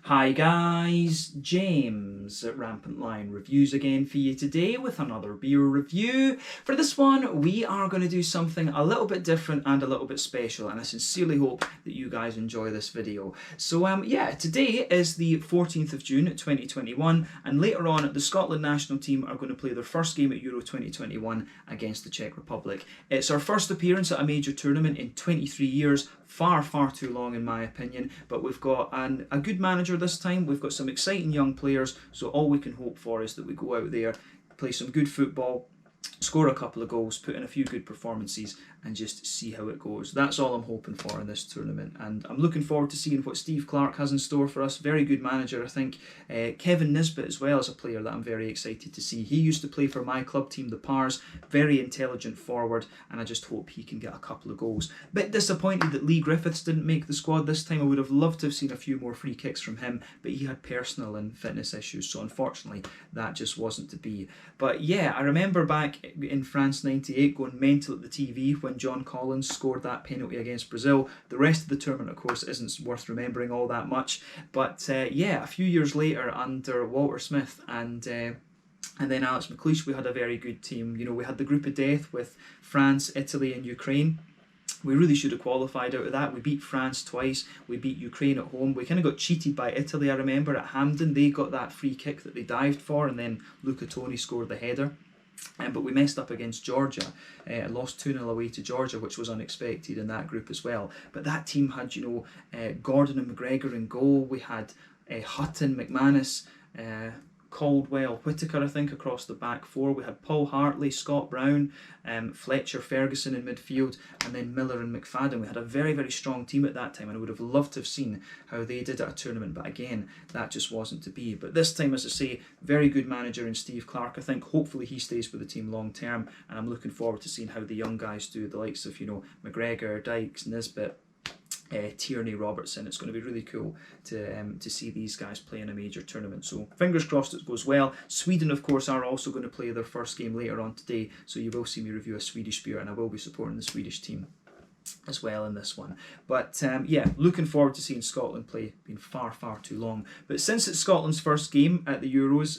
Hi guys, James at Rampant Lion Reviews again for you today with another beer review. For this one, we are going to do something a little bit different and a little bit special, and I sincerely hope that you guys enjoy this video. So yeah, today is the 14th of June 2021, and later on the Scotland national team are going to play their first game at Euro 2021 against the Czech Republic. It's our first appearance at a major tournament in 23 years, far too long in my opinion, but we've got a good manager this time. We've got some exciting young players, so all we can hope for is that we go out there, play some good football, score a couple of goals, put in a few good performances, and just see how it goes. That's all I'm hoping for in this tournament, and I'm looking forward to seeing what Steve Clarke has in store for us. Very good manager, I think. Kevin Nisbet as well is a player that I'm very excited to see. He used to play for my club team, the Pars. Very intelligent forward, and I just hope he can get a couple of goals. Bit disappointed that Lee Griffiths didn't make the squad this time. I would have loved to have seen a few more free kicks from him, but he had personal and fitness issues, so unfortunately that just wasn't to be. But yeah, I remember back in France 98 going mental at the TV when John Collins scored that penalty against Brazil. The rest of the tournament, of course, isn't worth remembering all that much, but yeah, a few years later under Walter Smith and then Alex McLeish, we had a very good team. You know, we had the group of death with France, Italy and Ukraine. We really should have qualified out of that. We beat France twice. We beat Ukraine at home. We kind of got cheated by Italy, I remember, at Hampden. They got that free kick that they dived for, and then Luca Toni scored the header. But we messed up against Georgia, lost 2-0 away to Georgia, which was unexpected in that group as well. But that team had, you know, Gordon and McGregor in goal. We had Hutton, McManus, Caldwell, Whittaker, I think, across the back four. We had Paul Hartley, Scott Brown, Fletcher, Ferguson in midfield, and then Miller and McFadden. We had a very strong team at that time, and I would have loved to have seen how they did at a tournament, but again, that just wasn't to be. But this time, as I say, very good manager in Steve Clarke. I think hopefully he stays with the team long term, and I'm looking forward to seeing how the young guys do, the likes of, you know, McGregor, Dykes, Nisbet, Tierney, Robertson. It's going to be really cool to see these guys play in a major tournament, so fingers crossed it goes well. Sweden, of course, are also going to play their first game later on today, so you will see me review a Swedish beer, and I will be supporting the Swedish team as well in this one. But yeah, looking forward to seeing Scotland play. Been far too long, but since it's Scotland's first game at the Euros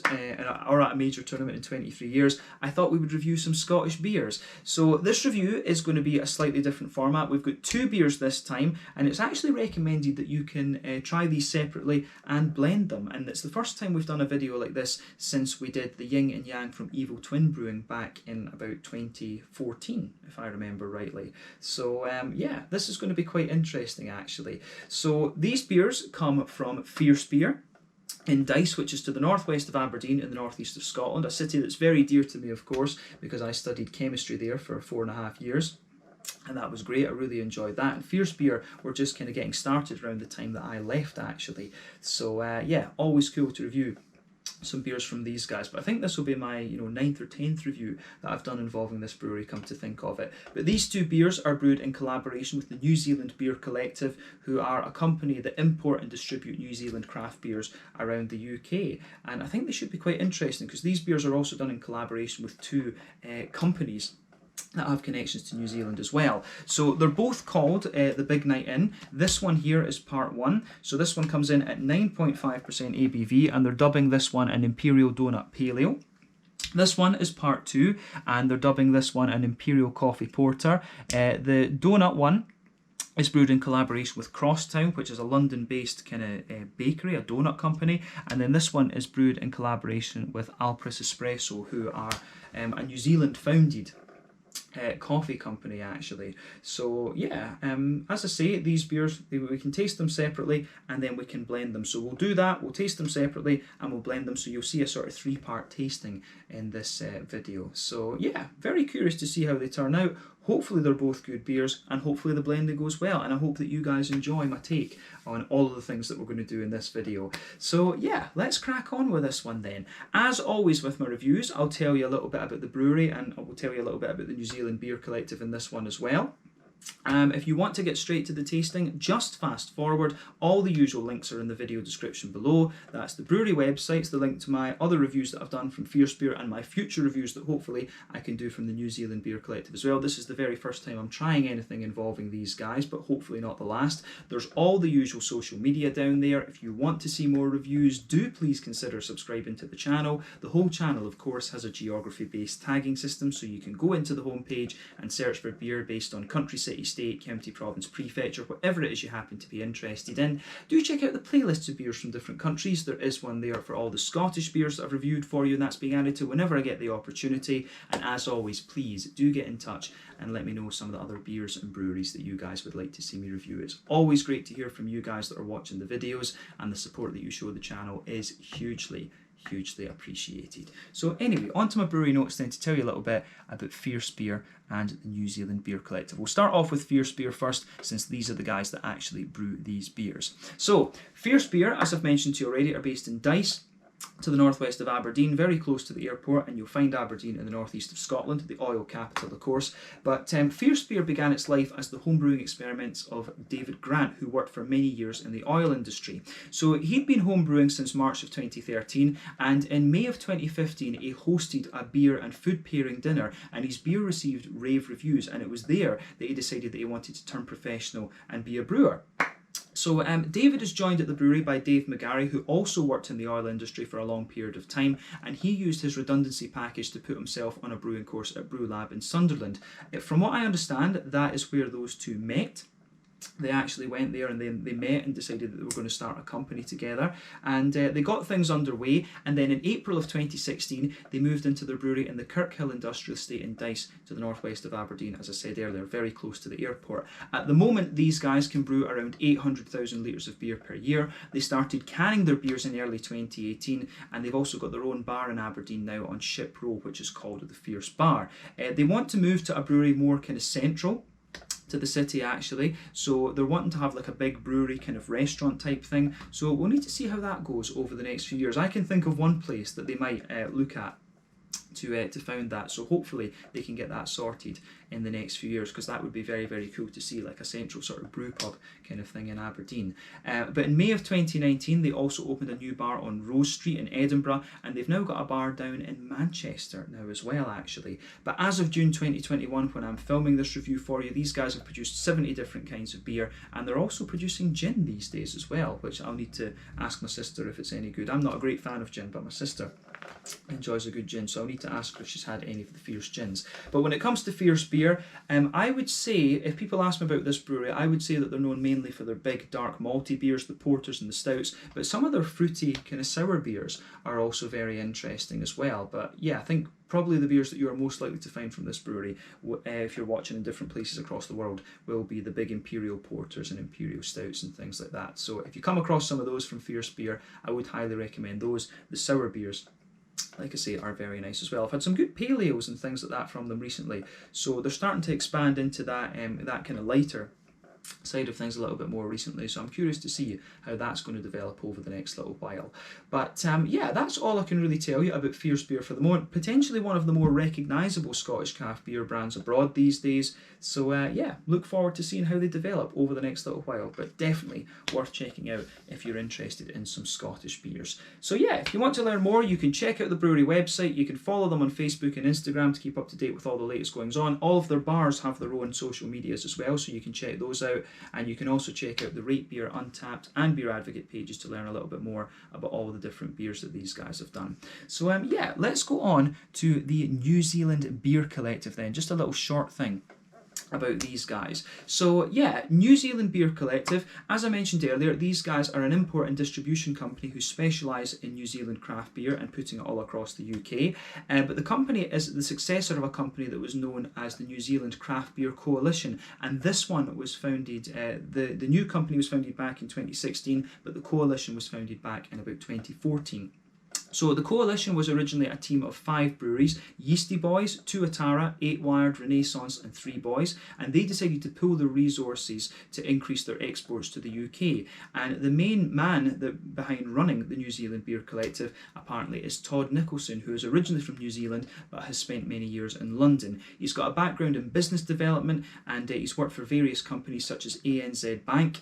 or at a major tournament in 23 years, I thought we would review some Scottish beers. So this review is going to be a slightly different format. We've got two beers this time, and it's actually recommended that you can try these separately and blend them, and it's the first time we've done a video like this since we did the Yin and Yang from Evil Twin Brewing back in about 2014, if I remember rightly. So yeah, this is going to be quite interesting actually. So these beers come from Fierce Beer in Dyce, which is to the northwest of Aberdeen in the northeast of Scotland, a city that's very dear to me, of course, because I studied chemistry there for 4.5 years. And that was great. I really enjoyed that. And Fierce Beer were just kind of getting started around the time that I left actually. So yeah, always cool to review some beers from these guys, but I think this will be my 9th or 10th review that I've done involving this brewery, come to think of it. But these two beers are brewed in collaboration with the New Zealand Beer Collective, who are a company that import and distribute New Zealand craft beers around the UK, and I think they should be quite interesting because these beers are also done in collaboration with two companies that have connections to New Zealand as well. So they're both called the Big Night In. This one here is part 1. So this one comes in at 9.5% ABV, and they're dubbing this one an Imperial Donut Pale Ale. This one is part 2, and they're dubbing this one an Imperial Coffee Porter. The donut one is brewed in collaboration with Crosstown, which is a London-based kind of bakery, a donut company, and then this one is brewed in collaboration with Allpress Espresso, who are a New Zealand-founded coffee company actually. So yeah, as I say, these beers, we can taste them separately and then we can blend them. So we'll do that, we'll taste them separately and we'll blend them, so you'll see a sort of 3-part tasting in this video. So yeah, very curious to see how they turn out. Hopefully they're both good beers, and hopefully the blending goes well, and I hope that you guys enjoy my take on all of the things that we're going to do in this video. So yeah, let's crack on with this one then. As always with my reviews, I'll tell you a little bit about the brewery, and I will tell you a little bit about the New Zealand Beer Collective in this one as well. If you want to get straight to the tasting, just fast forward. All the usual links are in the video description below. That's the brewery websites, the link to my other reviews that I've done from Fierce Beer, and my future reviews that hopefully I can do from the New Zealand Beer Collective as well. This is the very first time I'm trying anything involving these guys, but hopefully not the last. There's all the usual social media down there. If you want to see more reviews, do please consider subscribing to the channel. The whole channel, of course, has a geography-based tagging system, so you can go into the homepage and search for beer based on country, city, state, county, province, prefecture, whatever it is you happen to be interested in. Do check out the playlists of beers from different countries. There is one there for all the Scottish beers that I've reviewed for you, and that's being added to whenever I get the opportunity. And as always, please do get in touch and let me know some of the other beers and breweries that you guys would like to see me review. It's always great to hear from you guys that are watching the videos, and the support that you show the channel is hugely appreciated. So anyway, on to my brewery notes then, to tell you a little bit about Fierce Beer and the New Zealand Beer Collective. We'll start off with Fierce Beer first, since these are the guys that actually brew these beers. So Fierce Beer, as I've mentioned to you already, are based in Dyce, to the northwest of Aberdeen, very close to the airport, and you'll find Aberdeen in the northeast of Scotland, the oil capital of course. But Fierce Beer began its life as the homebrewing experiments of David Grant, who worked for many years in the oil industry. So he'd been homebrewing since March of 2013, and in May of 2015 he hosted a beer and food pairing dinner, and his beer received rave reviews, and it was there that he decided that he wanted to turn professional and be a brewer. So David is joined at the brewery by Dave McGarry, who also worked in the oil industry for a long period of time, and he used his redundancy package to put himself on a brewing course at Brew Lab in Sunderland. From what I understand, that is where those two met. They actually went there and they met and decided that they were going to start a company together, and they got things underway. And then in April of 2016 they moved into their brewery in the Kirkhill Industrial Estate in Dyce, to the northwest of Aberdeen, as I said earlier, very close to the airport. At the moment these guys can brew around 800,000 litres of beer per year. They started canning their beers in early 2018, and they've also got their own bar in Aberdeen now on Ship Row, which is called the Fierce Bar. They want to move to a brewery more kind of central to the city actually, so they're wanting to have like a big brewery kind of restaurant type thing. So we'll need to see how that goes over the next few years. I can think of one place that they might look at to found that, so hopefully they can get that sorted in the next few years, because that would be very cool to see, like a central sort of brew pub kind of thing in Aberdeen. But in May of 2019 they also opened a new bar on Rose Street in Edinburgh, and they've now got a bar down in Manchester now as well actually. But as of June 2021, when I'm filming this review for you, these guys have produced 70 different kinds of beer, and they're also producing gin these days as well, which I'll need to ask my sister if it's any good. I'm not a great fan of gin, but my sister enjoys a good gin, so I'll need to ask her if she's had any of the Fierce gins. But when it comes to Fierce Beer, I would say, if people ask me about this brewery, I would say that they're known mainly for their big dark malty beers, the porters and the stouts, but some of their fruity kind of sour beers are also very interesting as well. But yeah, I think probably the beers that you are most likely to find from this brewery, if you're watching in different places across the world, will be the big Imperial porters and Imperial stouts and things like that. So if you come across some of those from Fierce Beer, I would highly recommend those. The sour beers, like I say, are very nice as well. I've had some good pale ales and things like that from them recently, so they're starting to expand into that that kind of lighter side of things a little bit more recently, so I'm curious to see how that's going to develop over the next little while. But yeah, that's all I can really tell you about Fierce Beer for the moment. Potentially one of the more recognisable Scottish craft beer brands abroad these days, so yeah, look forward to seeing how they develop over the next little while, but definitely worth checking out if you're interested in some Scottish beers. So yeah, if you want to learn more, you can check out the brewery website. You can follow them on Facebook and Instagram to keep up to date with all the latest goings on. All of their bars have their own social medias as well, so you can check those out. And you can also check out the Rate Beer, Untappd and Beer Advocate pages to learn a little bit more about all the different beers that these guys have done. So yeah, let's go on to the New Zealand Beer Collective then. Just a little short thing about these guys. So yeah, New Zealand Beer Collective, as I mentioned earlier, these guys are an import and distribution company who specialise in New Zealand craft beer and putting it all across the UK. But the company is the successor of a company that was known as the New Zealand Craft Beer Coalition, and this one was founded, the new company was founded back in 2016, but the coalition was founded back in about 2014. So the coalition was originally a team of 5 breweries: Yeasty Boys, 2 Atara, 8 Wired, Renaissance and 3 Boys, and they decided to pool their resources to increase their exports to the UK. And the main man behind running the New Zealand Beer Collective apparently is Todd Nicholson, who is originally from New Zealand but has spent many years in London. He's got a background in business development, and he's worked for various companies such as ANZ Bank,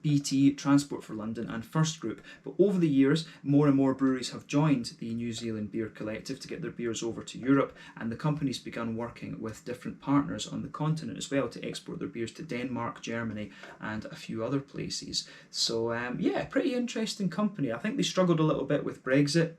BT, Transport for London and First Group. But over the years, more and more breweries have joined the New Zealand Beer Collective to get their beers over to Europe, and the company's begun working with different partners on the continent as well to export their beers to Denmark, Germany and a few other places. So yeah, pretty interesting company. I think they struggled a little bit with Brexit,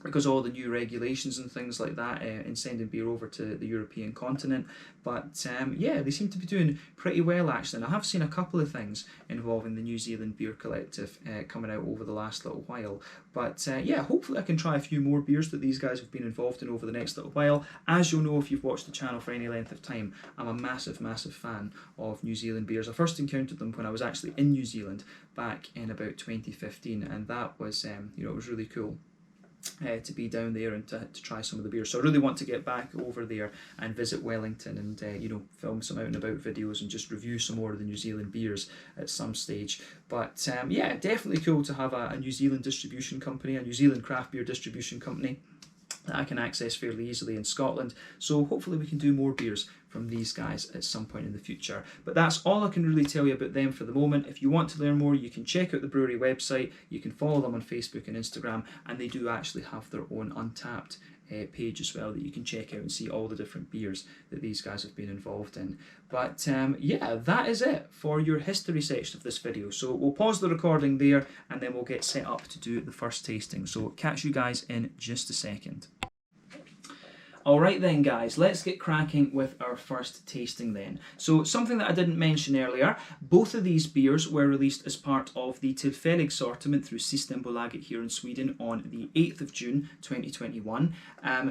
because of all the new regulations and things like that in sending beer over to the European continent. But yeah, they seem to be doing pretty well actually, and I have seen a couple of things involving the New Zealand Beer Collective coming out over the last little while. But yeah, hopefully I can try a few more beers that these guys have been involved in over the next little while. As you'll know if you've watched the channel for any length of time, I'm a massive fan of New Zealand beers. I first encountered them when I was actually in New Zealand back in about 2015, and that was you know, it was really cool to be down there and to try some of the beers. So I really want to get back over there and visit Wellington and you know, film some out and about videos and just review some more of the New Zealand beers at some stage. But yeah, definitely cool to have a New Zealand distribution company, a New Zealand craft beer distribution company that I can access fairly easily in Scotland. So hopefully we can do more beers from these guys at some point in the future. But that's all I can really tell you about them for the moment. If you want to learn more, you can check out the brewery website, you can follow them on Facebook and Instagram, and they do actually have their own Untappd page as well that you can check out and see all the different beers that these guys have been involved in. But yeah, that is it for your history section of this video. So we'll pause the recording there and then we'll get set up to do the first tasting. So catch you guys in just a second. Alright then guys, let's get cracking with our first tasting then. So something that I didn't mention earlier, both of these beers were released as part of the Tillfällig sortiment through Systembolaget here in Sweden on the 8th of June 2021.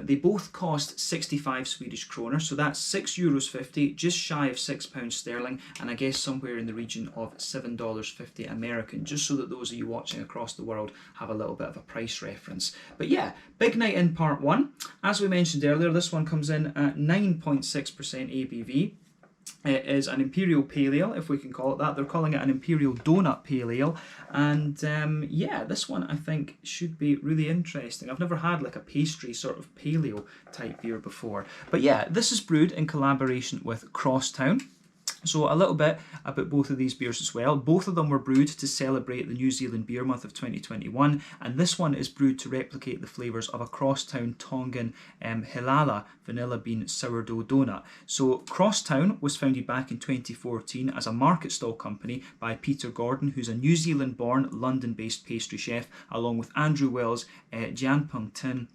They both cost 65 Swedish kronor, so that's €6.50, just shy of £6 sterling, and I guess somewhere in the region of $7.50 American, just so that those of you watching across the world have a little bit of a price reference. But yeah, big night in part one. As we mentioned earlier, this one comes in at 9.6% ABV. It is an Imperial Pale Ale, if we can call it that. They're calling it an Imperial Donut Pale Ale. And yeah, this one I think should be really interesting. I've never had like a pastry sort of pale ale type beer before. But yeah, this is brewed in collaboration with Crosstown. So a little bit about both of these beers as well. Both of them were brewed to celebrate the New Zealand Beer Month of 2021, and this one is brewed to replicate the flavours of a Crosstown Tongan Hilala vanilla bean sourdough donut. So Crosstown was founded back in 2014 as a market stall company by Peter Gordon, who's a New Zealand-born, London-based pastry chef, along with Andrew Wells, Jan Pung Tin,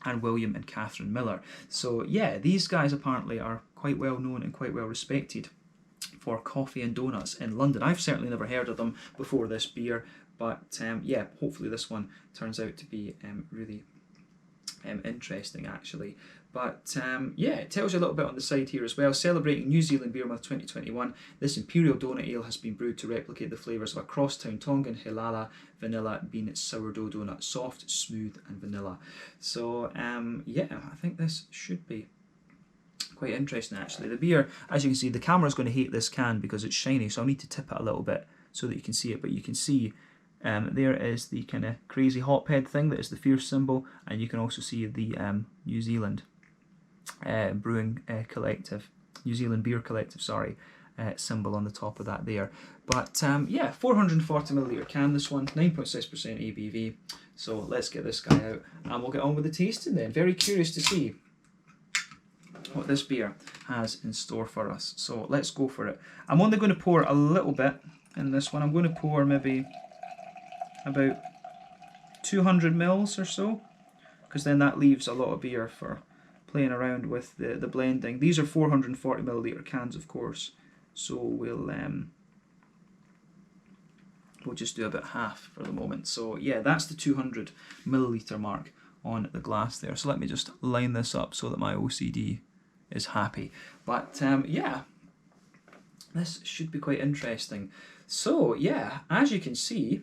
and William and Catherine Miller. So yeah, these guys apparently are quite well known and quite well respected for coffee and donuts in London. I've certainly never heard of them before this beer, but yeah, hopefully this one turns out to be really interesting actually. But yeah, it tells you a little bit on the side here as well. Celebrating New Zealand Beer Month 2021, this Imperial Donut Ale has been brewed to replicate the flavours of a Crosstown Tongan Hilala vanilla bean sourdough donut, soft, smooth and vanilla. So yeah, I think this should be quite interesting actually. The beer, as you can see, the camera's going to hate this can because it's shiny, so I'll need to tip it a little bit so that you can see it. But you can see there is the kind of crazy hophead thing that is the fierce symbol, and you can also see the New Zealand Brewing Collective, New Zealand Beer Collective, sorry, symbol on the top of that there. But yeah, 440ml can, this one, 9.6% ABV. So let's get this guy out and we'll get on with the tasting then. Very curious to see what this beer has in store for us. So let's go for it. I'm only going to pour a little bit in this one. I'm going to pour maybe about 200 mils or so, because then that leaves a lot of beer for playing around with the blending. These are 440ml cans, of course, so we'll just do about half for the moment. So yeah, that's the 200ml mark on the glass there. So let me just line this up so that my OCD is happy. But yeah, this should be quite interesting. So yeah, as you can see,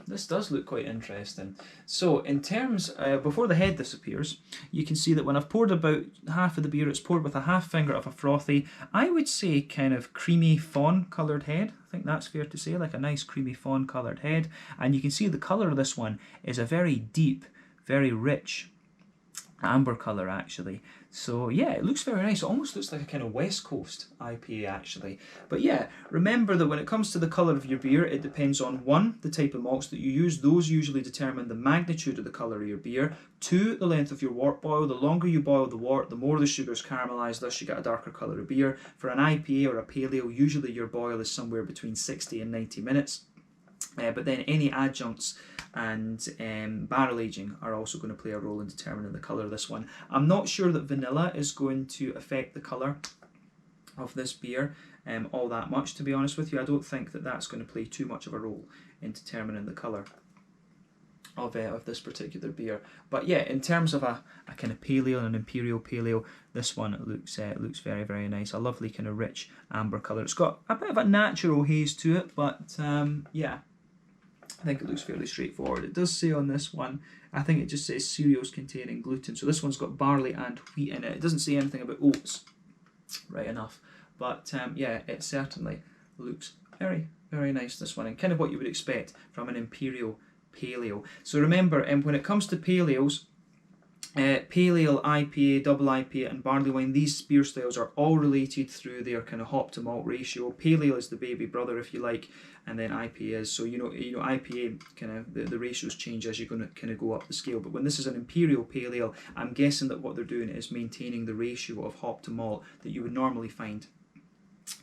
This does look quite interesting. So in terms, before the head disappears, you can see that when I've poured about half of the beer, it's poured with a half finger of a frothy, I would say kind of creamy fawn coloured head. I think that's fair to say, like a nice creamy fawn coloured head. And you can see the colour of this one is a very deep, very rich amber colour actually. So yeah, it looks very nice. It almost looks like a kind of West Coast IPA actually. But yeah, remember that when it comes to the colour of your beer, it depends on 1, the type of malts that you use. Those usually determine the magnitude of the colour of your beer. 2, the length of your wort boil. The longer you boil the wort, the more the sugars caramelise, thus you get a darker colour of beer. For an IPA or a pale ale, usually your boil is somewhere between 60 and 90 minutes. But then any adjuncts and barrel aging are also going to play a role in determining the colour of this one. I'm not sure that vanilla is going to affect the colour of this beer all that much, to be honest with you. I don't think that that's going to play too much of a role in determining the colour of this particular beer. But yeah, in terms of a kind of pale ale, an Imperial pale ale, this one looks very, very nice. A lovely kind of rich amber colour. It's got a bit of a natural haze to it, but yeah, I think it looks fairly straightforward. It does say on this one, I think it just says cereals containing gluten. So this one's got barley and wheat in it. It doesn't say anything about oats, right enough. But yeah, it certainly looks very, very nice, this one, and kind of what you would expect from an Imperial pale ale. So remember, when it comes to pale ales, pale ale, IPA, double IPA and barley wine, these beer styles are all related through their kind of hop to malt ratio. Pale ale is the baby brother, if you like, and then IPA is. So you know IPA kind of the ratios change as you're going to kind of go up the scale. But when this is an Imperial pale ale, I'm guessing that what they're doing is maintaining the ratio of hop to malt that you would normally find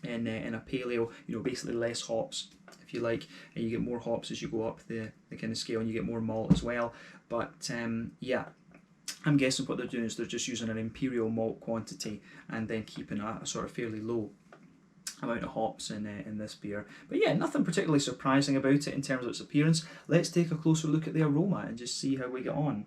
in a pale ale. You know, basically less hops, if you like, and you get more hops as you go up the kind of scale, and you get more malt as well. But yeah, I'm guessing what they're doing is they're just using an Imperial malt quantity and then keeping a sort of fairly low amount of hops in this beer. But yeah, nothing particularly surprising about it in terms of its appearance. Let's take a closer look at the aroma and just see how we get on.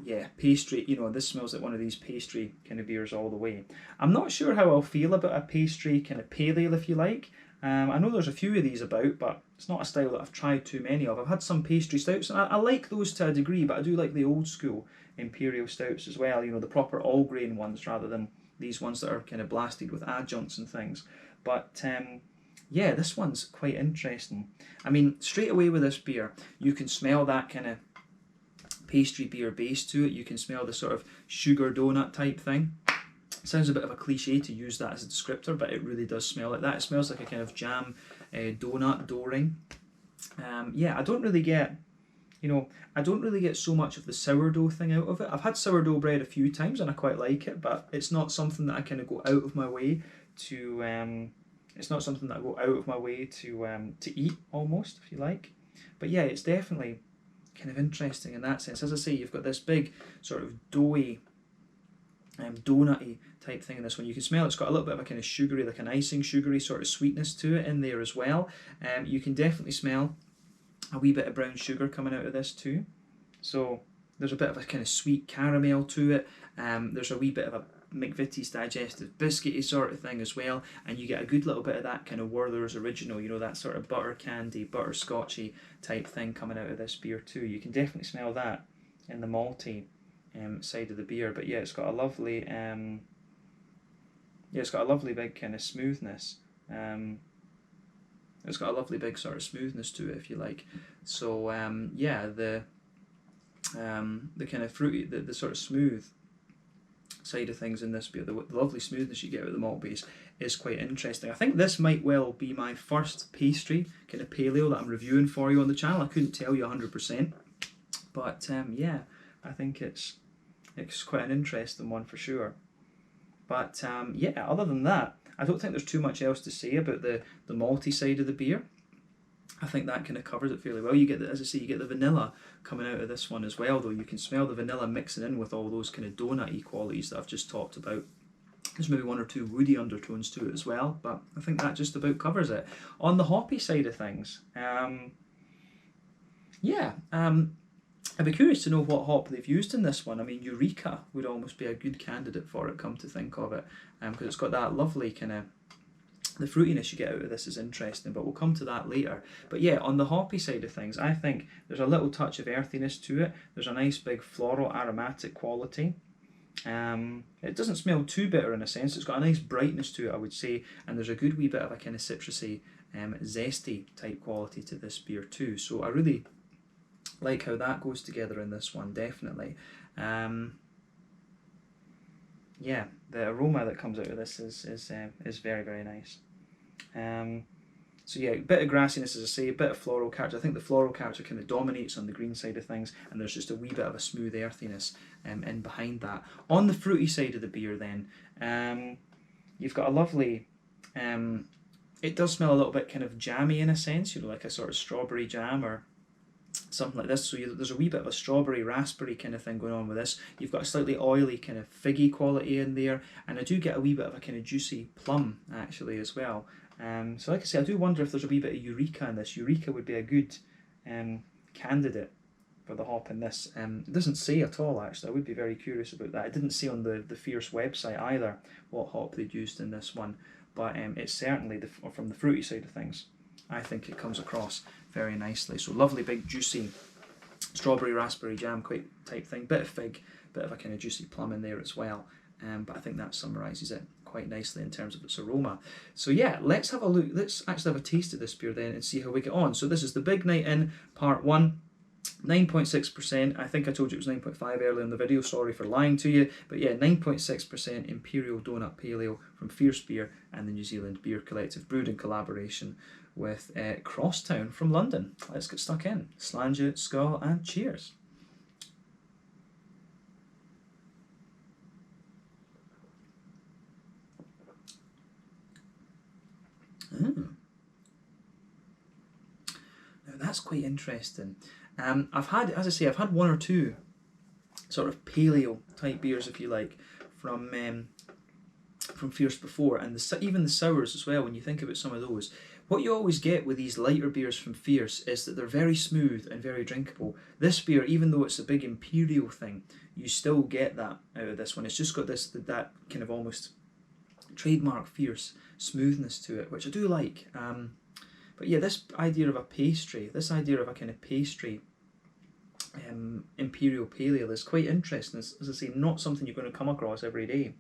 Yeah, pastry, you know, this smells like one of these pastry kind of beers all the way. I'm not sure how I'll feel about a pastry kind of pale ale, if you like. I know there's a few of these about, but it's not a style that I've tried too many of. I've had some pastry stouts, and I like those to a degree, but I do like the old school Imperial stouts as well, you know, the proper all-grain ones rather than these ones that are kind of blasted with adjuncts and things. But yeah, this one's quite interesting. I mean, straight away with this beer, you can smell that kind of pastry beer base to it. You can smell the sort of sugar donut type thing. Sounds a bit of a cliche to use that as a descriptor, but it really does smell like that. It smells like a kind of jam donut dough ring. Yeah, I don't really get, you know, I don't really get so much of the sourdough thing out of it. I've had sourdough bread a few times and I quite like it, but it's not something that I kind of go out of my way to. It's not something that I go out of my way to eat almost, if you like. But yeah, it's definitely kind of interesting in that sense. As I say, you've got this big sort of doughy, donutty type thing in this one. You can smell it's got a little bit of a kind of sugary, like an icing sugary sort of sweetness to it in there as well. You can definitely smell a wee bit of brown sugar coming out of this too. So there's a bit of a kind of sweet caramel to it. There's a wee bit of a McVitie's digestive biscuity sort of thing as well, and you get a good little bit of that kind of Werther's Original, you know, that sort of butter candy, butterscotchy type thing coming out of this beer too. You can definitely smell that in the malty side of the beer. But yeah, it's got a lovely it's got a lovely big kind of smoothness. It's got a lovely big sort of smoothness to it, if you like. So yeah, the kind of fruity, the sort of smooth side of things in this beer, the lovely smoothness you get with the malt base is quite interesting. I think this might well be my first pastry kind of pale ale that I'm reviewing for you on the channel. I couldn't tell you 100%, but yeah, I think it's quite an interesting one for sure. But yeah, other than that, I don't think there's too much else to say about the malty side of the beer. I think that kind of covers it fairly well. You get, as I say, you get the vanilla coming out of this one as well, though. You can smell the vanilla mixing in with all those kind of donut-y qualities that I've just talked about. There's maybe one or two woody undertones to it as well, but I think that just about covers it. On the hoppy side of things, yeah, I'd be curious to know what hop they've used in this one. I mean, Eureka would almost be a good candidate for it, come to think of it, because it's got that lovely kind of the fruitiness you get out of this is interesting, but we'll come to that later. But yeah, on the hoppy side of things, I think there's a little touch of earthiness to it. There's a nice big floral aromatic quality. It doesn't smell too bitter in a sense. It's got a nice brightness to it, I would say, and there's a good wee bit of a kind of citrusy, zesty type quality to this beer too. So I really like how that goes together in this one, definitely. Yeah, the aroma that comes out of this is very, very nice. So yeah, a bit of grassiness, as I say, a bit of floral character. I think the floral character kind of dominates on the green side of things, and there's just a wee bit of a smooth earthiness in behind that. On the fruity side of the beer then, you've got a lovely, it does smell a little bit kind of jammy in a sense, you know, like a sort of strawberry jam or something like this. So there's a wee bit of a strawberry raspberry kind of thing going on with this. You've got a slightly oily kind of figgy quality in there, and I do get a wee bit of a kind of juicy plum actually as well. So like I say, I do wonder if there's a wee bit of Eureka in this. Eureka would be a good candidate for the hop in this. It doesn't say at all actually. I would be very curious about that. It didn't say on the Fierce website either what hop they'd used in this one, but it's certainly from the fruity side of things. I think it comes across very nicely. So lovely big juicy strawberry raspberry jam type thing, bit of fig, bit of a kind of juicy plum in there as well. But I think that summarises it quite nicely in terms of its aroma. So yeah, let's have a look. Let's actually have a taste of this beer then and see how we get on. So this is the Big Night In Part 1. 9.6%. I think I told you it was 9.5 earlier in the video, sorry for lying to you, but yeah, 9.6% Imperial Donut Pale Ale from Fierce Beer and the New Zealand Beer Collective, brewed in collaboration with Crosstown from London. Let's get stuck in. Slàinte, skål, and cheers. Now that's quite interesting. I've had, as I say, I've had one or two sort of paleo type beers, if you like, from Fierce before, and even the sours as well. When you think about some of those, what you always get with these lighter beers from Fierce is that they're very smooth and very drinkable. This beer, even though it's a big imperial thing, you still get that out of this one. It's just got that kind of almost trademark Fierce smoothness to it, which I do like. But yeah, this idea of a pastry, this idea of a kind of pastry Imperial Pale Ale is quite interesting. As I say, not something you're going to come across every day.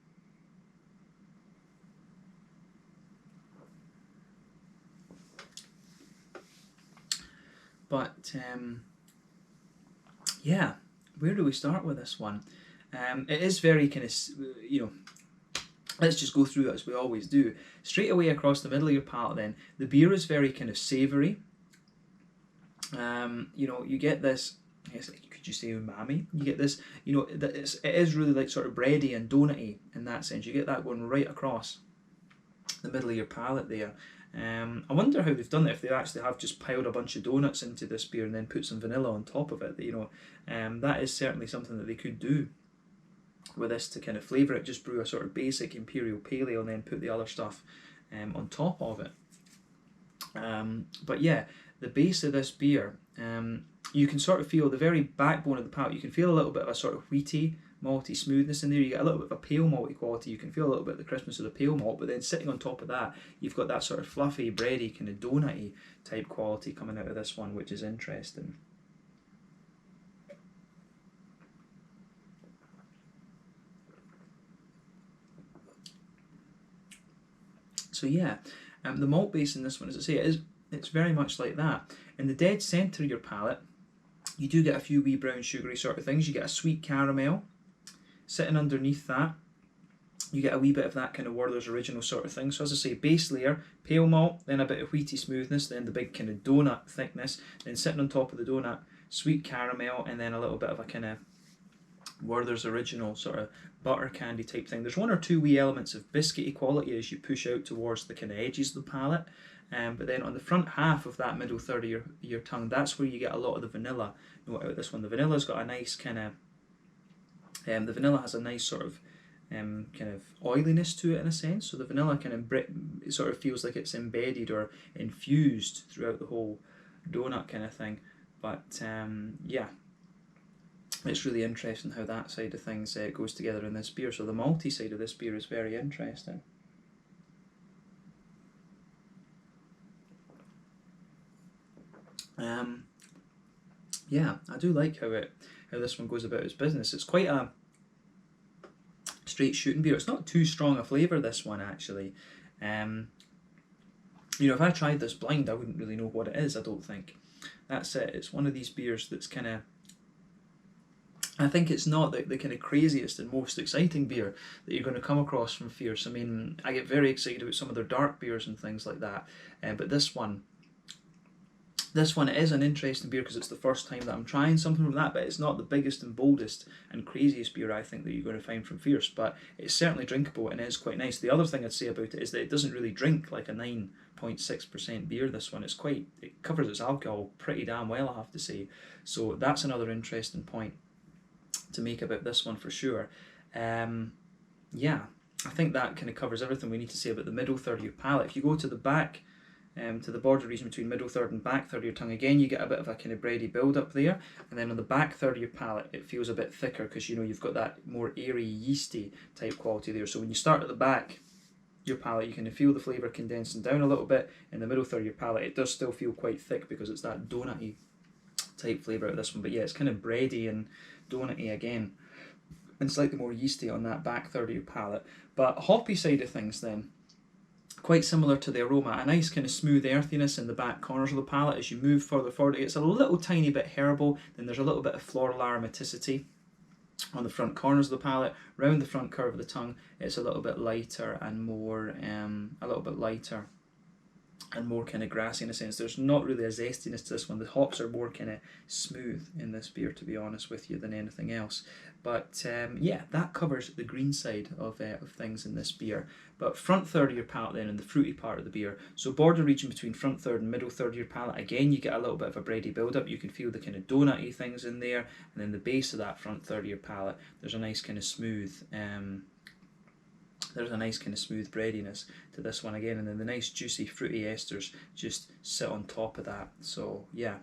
But yeah, where do we start with this one? It is very kind of, you know, let's just go through it as we always do. Straight away across the middle of your palate then, the beer is very kind of savoury. You know, you get this, I guess, could you say umami? You get this, you know, it is really like sort of bready and donutty in that sense. You get that going right across the middle of your palate there. I wonder how they've done it, if they actually have just piled a bunch of donuts into this beer and then put some vanilla on top of it. You know, that is certainly something that they could do with this to kind of flavour it. Just brew a sort of basic Imperial Pale Ale and then put the other stuff on top of it. But yeah, the base of this beer, you can sort of feel the very backbone of the palate. You can feel a little bit of a sort of wheaty, malty smoothness in there. You get a little bit of a pale malty quality. You can feel a little bit of the crispness of the pale malt, but then sitting on top of that, you've got that sort of fluffy, bready, kind of donutty type quality coming out of this one, which is interesting. So yeah, the malt base in this one, as I say, it's very much like that. In the dead centre of your palate, you do get a few wee brown sugary sort of things. You get a sweet caramel sitting underneath that. You get a wee bit of that kind of Werther's Original sort of thing. So as I say, base layer, pale malt, then a bit of wheaty smoothness, then the big kind of donut thickness, then sitting on top of the donut, sweet caramel, and then a little bit of a kind of Werther's Original sort of butter candy type thing. There's one or two wee elements of biscuity quality as you push out towards the kind of edges of the palate. But then on the front half of that middle third of your tongue, that's where you get a lot of the vanilla note out of this one. The vanilla's got a nice kind of, the vanilla has a nice sort of kind of oiliness to it in a sense. So the vanilla kind of it sort of feels like it's embedded or infused throughout the whole donut kind of thing. But yeah, it's really interesting how that side of things goes together in this beer. So the malty side of this beer is very interesting. Yeah, I do like how this one goes about its business. It's quite a straight shooting beer. It's not too strong a flavour, this one, actually. You know, if I tried this blind, I wouldn't really know what it is, I don't think. That's it. It's one of these beers that's kind of... I think it's not the kind of craziest and most exciting beer that you're going to come across from Fierce. I mean, I get very excited about some of their dark beers and things like that. But this one is an interesting beer because it's the first time that I'm trying something from that, but it's not the biggest and boldest and craziest beer I think that you're going to find from Fierce, but it's certainly drinkable and it is quite nice. The other thing I'd say about it is that it doesn't really drink like a 9.6% beer, this one. It covers its alcohol pretty damn well, I have to say. So that's another interesting point to make about this one for sure. Yeah, I think that kind of covers everything we need to say about the middle third of your palate. If you go to the back, to the border region between middle third and back third of your tongue, again you get a bit of a kind of bready build up there, and then on the back third of your palate it feels a bit thicker because you know you've got that more airy yeasty type quality there. So when you start at the back your palate, you can feel the flavour condensing down a little bit. In the middle third of your palate it does still feel quite thick because it's that donutty type flavour out of this one, but yeah, it's kind of bready and donutty again and slightly more yeasty on that back third of your palate. But hoppy side of things then, quite similar to the Aroma, a nice kind of smooth earthiness in the back corners of the palate. As you move further forward it gets a little tiny bit herbal, then there's a little bit of floral aromaticity on the front corners of the palate. Round the front curve of the tongue it's a little bit lighter and more more kind of grassy in a sense. There's not really a zestiness to this one. The hops are more kind of smooth in this beer, to be honest with you, than anything else. But yeah, that covers the green side of things in this beer. But front third of your palate then, and the fruity part of the beer. So border region between front third and middle third of your palate, again you get a little bit of a bready build up. You can feel the kind of donutty things in there, and then the base of that front third of your palate, there's a nice kind of smooth breadiness to this one again, and then the nice juicy fruity esters just sit on top of that. So yeah,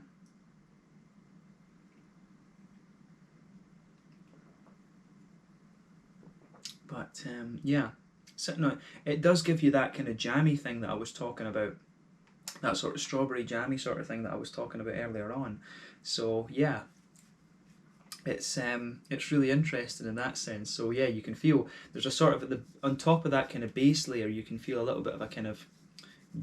but yeah, sitting on it does give you that kind of jammy thing that I was talking about, that sort of strawberry jammy sort of thing that I was talking about earlier on. So yeah, it's really interesting in that sense. So yeah, you can feel there's a sort of on top of that kind of base layer, you can feel a little bit of a kind of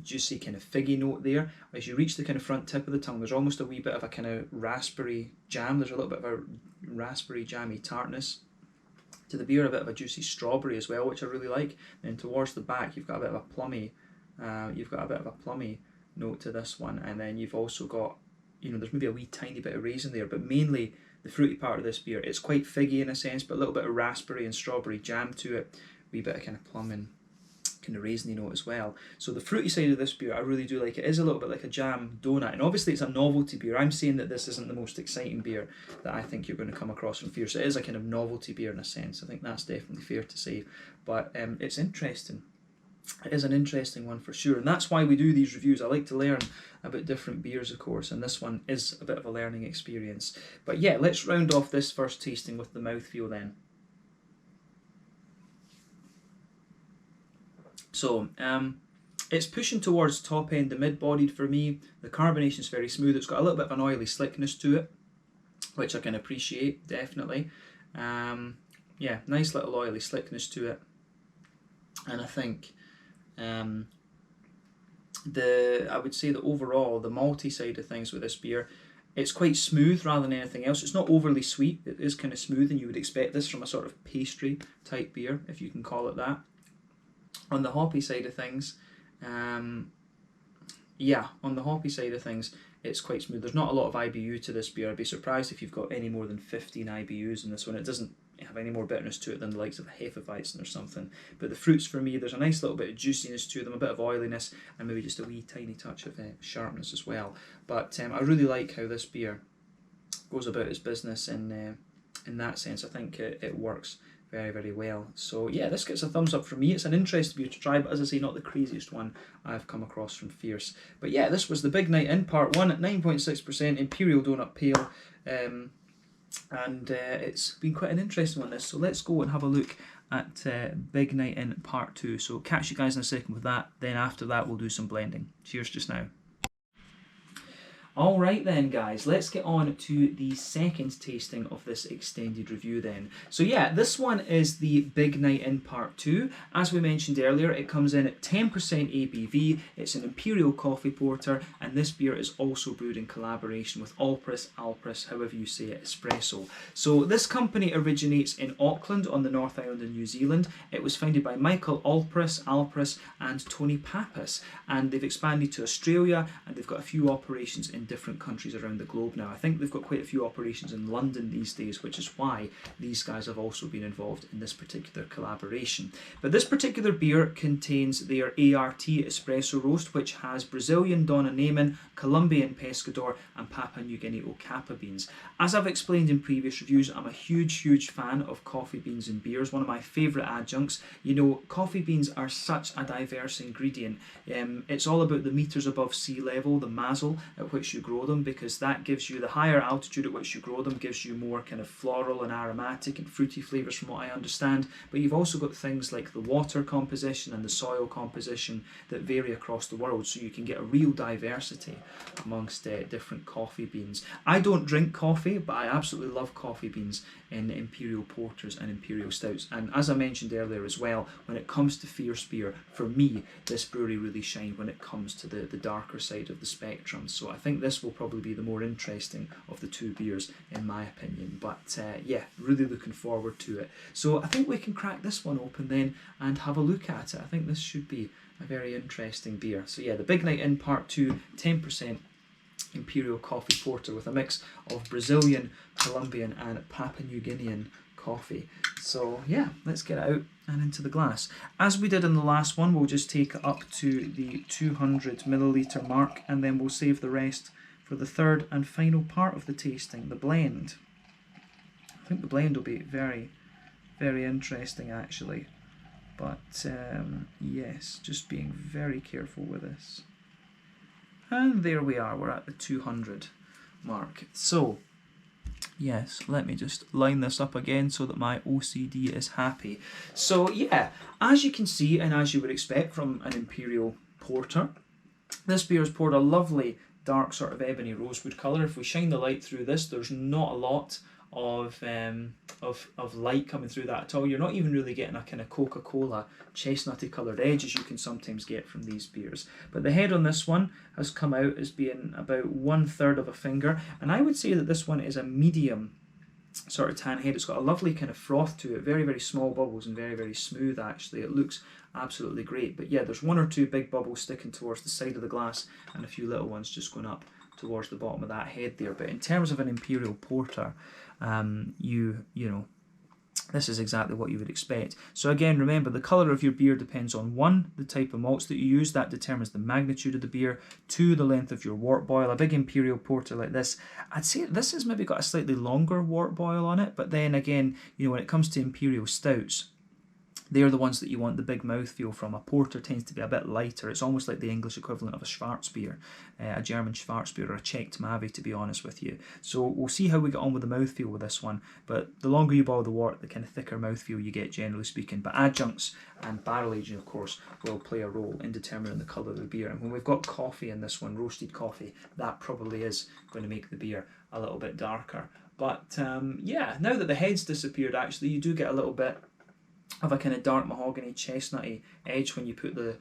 juicy kind of figgy note there. As you reach the kind of front tip of the tongue, there's almost a wee bit of a kind of raspberry jam. There's a little bit of a raspberry jammy tartness to the beer, a bit of a juicy strawberry as well, which I really like. Then towards the back, you've got a bit of a plummy, note to this one, and then you've also got, you know, there's maybe a wee tiny bit of raisin there, but mainly the fruity part of this beer. It's quite figgy in a sense, but a little bit of raspberry and strawberry jam to it, a wee bit of kind of plum and kind of raisiny note as well. So the fruity side of this beer I really do like. It is a little bit like a jam donut, and obviously it's a novelty beer. I'm saying that this isn't the most exciting beer that I think you're going to come across from Fierce. It is a kind of novelty beer in a sense. I think that's definitely fair to say, but it's interesting. It is an interesting one for sure, and that's why we do these reviews. I like to learn about different beers, of course, and this one is a bit of a learning experience. But yeah, let's round off this first tasting with the mouthfeel then. So it's pushing towards top end to mid-bodied for me. The carbonation is very smooth. It's got a little bit of an oily slickness to it, which I can appreciate, definitely. Yeah, nice little oily slickness to it. And I think I would say that overall, the malty side of things with this beer, it's quite smooth rather than anything else. It's not overly sweet. It is kind of smooth, and you would expect this from a sort of pastry type beer, if you can call it that. On the hoppy side of things, it's quite smooth. There's not a lot of IBU to this beer. I'd be surprised if you've got any more than 15 IBUs in this one. It doesn't have any more bitterness to it than the likes of a Hefeweizen or something. But the fruits for me, there's a nice little bit of juiciness to them, a bit of oiliness, and maybe just a wee tiny touch of sharpness as well. But I really like how this beer goes about its business in that sense. I think it works very, very well. So yeah, this gets a thumbs up from me. It's an interesting beer to try, but as I say, not the craziest one I've come across from Fierce. But yeah, this was the Big Night In Part 1 at 9.6% Imperial Donut Pale. And it's been quite an interesting one, this. So let's go and have a look at Big Night In Part 2. So catch you guys in a second with that. Then after that, we'll do some blending. Cheers just now. Alright then guys, let's get on to the second tasting of this extended review then. So yeah, this one is the Big Night In Part 2. As we mentioned earlier, it comes in at 10% ABV, it's an Imperial coffee porter, and this beer is also brewed in collaboration with Allpress, however you say it, Espresso. So this company originates in Auckland on the North Island in New Zealand. It was founded by Michael Allpress, and Tony Pappas, and they've expanded to Australia, and they've got a few operations in different countries around the globe now. I think they've got quite a few operations in London these days, which is why these guys have also been involved in this particular collaboration. But this particular beer contains their ART espresso roast, which has Brazilian Donna Naaman, Colombian Pescador, and Papua New Guinea Okapa beans. As I've explained in previous reviews, I'm a huge fan of coffee beans in beers, one of my favourite adjuncts. You know, coffee beans are such a diverse ingredient. It's all about the metres above sea level, the mazel at which you grow them, because that gives you, the higher altitude at which you grow them gives you more kind of floral and aromatic and fruity flavours from what I understand. But you've also got things like the water composition and the soil composition that vary across the world, so you can get a real diversity amongst different coffee beans. I don't drink coffee, but I absolutely love coffee beans in Imperial Porters and Imperial Stouts. And as I mentioned earlier as well, when it comes to fierce beer, for me, this brewery really shined when it comes to the darker side of the spectrum. So I think this will probably be the more interesting of the two beers, in my opinion. But yeah, really looking forward to it. So I think we can crack this one open then and have a look at it. I think this should be a very interesting beer. So yeah, the Big Night In Part 2, 10% Imperial coffee porter with a mix of Brazilian, Colombian and Papua New Guinean coffee. So yeah, let's get it out and into the glass. As we did in the last one, we'll just take it up to the 200 milliliter mark, and then we'll save the rest for the third and final part of the tasting, the blend. I think the blend will be very interesting actually. But yes, just being very careful with this. And there we are, we're at the 200 mark. So, yes, let me just line this up again so that my OCD is happy. So yeah, as you can see, and as you would expect from an Imperial Porter, this beer is poured a lovely dark sort of ebony rosewood colour. If we shine the light through this, there's not a lot of light coming through that at all. You're not even really getting a kind of Coca-Cola chestnutty coloured edge as you can sometimes get from these beers. But the head on this one has come out as being about 1/3 of a finger, and I would say that this one is a medium sort of tan head. It's got a lovely kind of froth to it, very small bubbles and very smooth actually. It looks absolutely great. But yeah, there's one or two big bubbles sticking towards the side of the glass and a few little ones just going up towards the bottom of that head there. But in terms of an Imperial Porter, you know, this is exactly what you would expect. So again, remember, the colour of your beer depends on 1, the type of malts that you use, that determines the magnitude of the beer, 2, the length of your wort boil. A big Imperial Porter like this, I'd say this has maybe got a slightly longer wort boil on it, but then again, you know, when it comes to Imperial Stouts, they're the ones that you want the big mouthfeel from. A porter tends to be a bit lighter. It's almost like the English equivalent of a Schwarzbier, a German Schwarzbier or a Czech Tmavé, to be honest with you. So we'll see how we get on with the mouthfeel with this one. But the longer you boil the wort, the kind of thicker mouthfeel you get, generally speaking. But adjuncts and barrel aging, of course, will play a role in determining the colour of the beer. And when we've got coffee in this one, roasted coffee, that probably is going to make the beer a little bit darker. But yeah, now that the head's disappeared, actually, you do get a little bit of a kind of dark mahogany chestnutty edge when you put the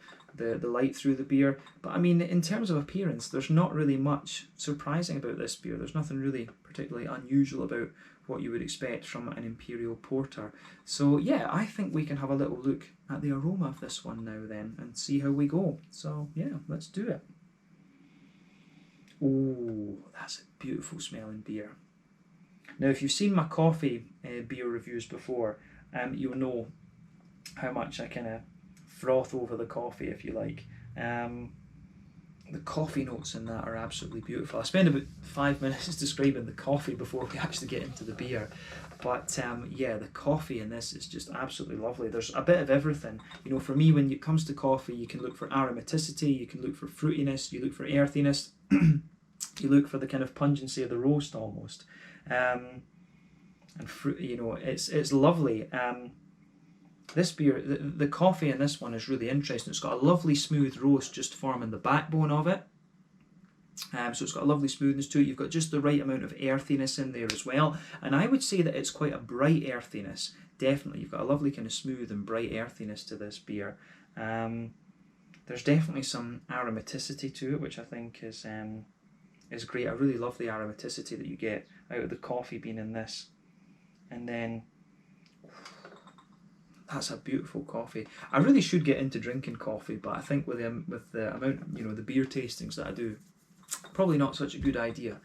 light through the beer. But I mean, in terms of appearance, there's not really much surprising about this beer. There's nothing really particularly unusual about what you would expect from an Imperial Porter. So yeah, I think we can have a little look at the aroma of this one now then and see how we go. So yeah, let's do it. Oh, that's a beautiful smelling beer. Now, if you've seen my coffee beer reviews before, you'll know how much I kind of froth over the coffee, if you like. The coffee notes in that are absolutely beautiful. I spend about 5 minutes describing the coffee before we actually get into the beer. But yeah, the coffee in this is just absolutely lovely. There's a bit of everything. You know, for me, when it comes to coffee, you can look for aromaticity, you can look for fruitiness, you look for earthiness, you look for the kind of pungency of the roast almost. And fruit, you know, it's lovely. This beer, the coffee in this one is really interesting. It's got a lovely smooth roast just forming the backbone of it. So it's got a lovely smoothness to it. You've got just the right amount of earthiness in there as well. And I would say that it's quite a bright earthiness. Definitely, you've got a lovely kind of smooth and bright earthiness to this beer. There's definitely some aromaticity to it, which I think is great. I really love the aromaticity that you get out of the coffee bean in this. And then, that's a beautiful coffee. I really should get into drinking coffee, but I think with the amount, the beer tastings that I do, probably not such a good idea.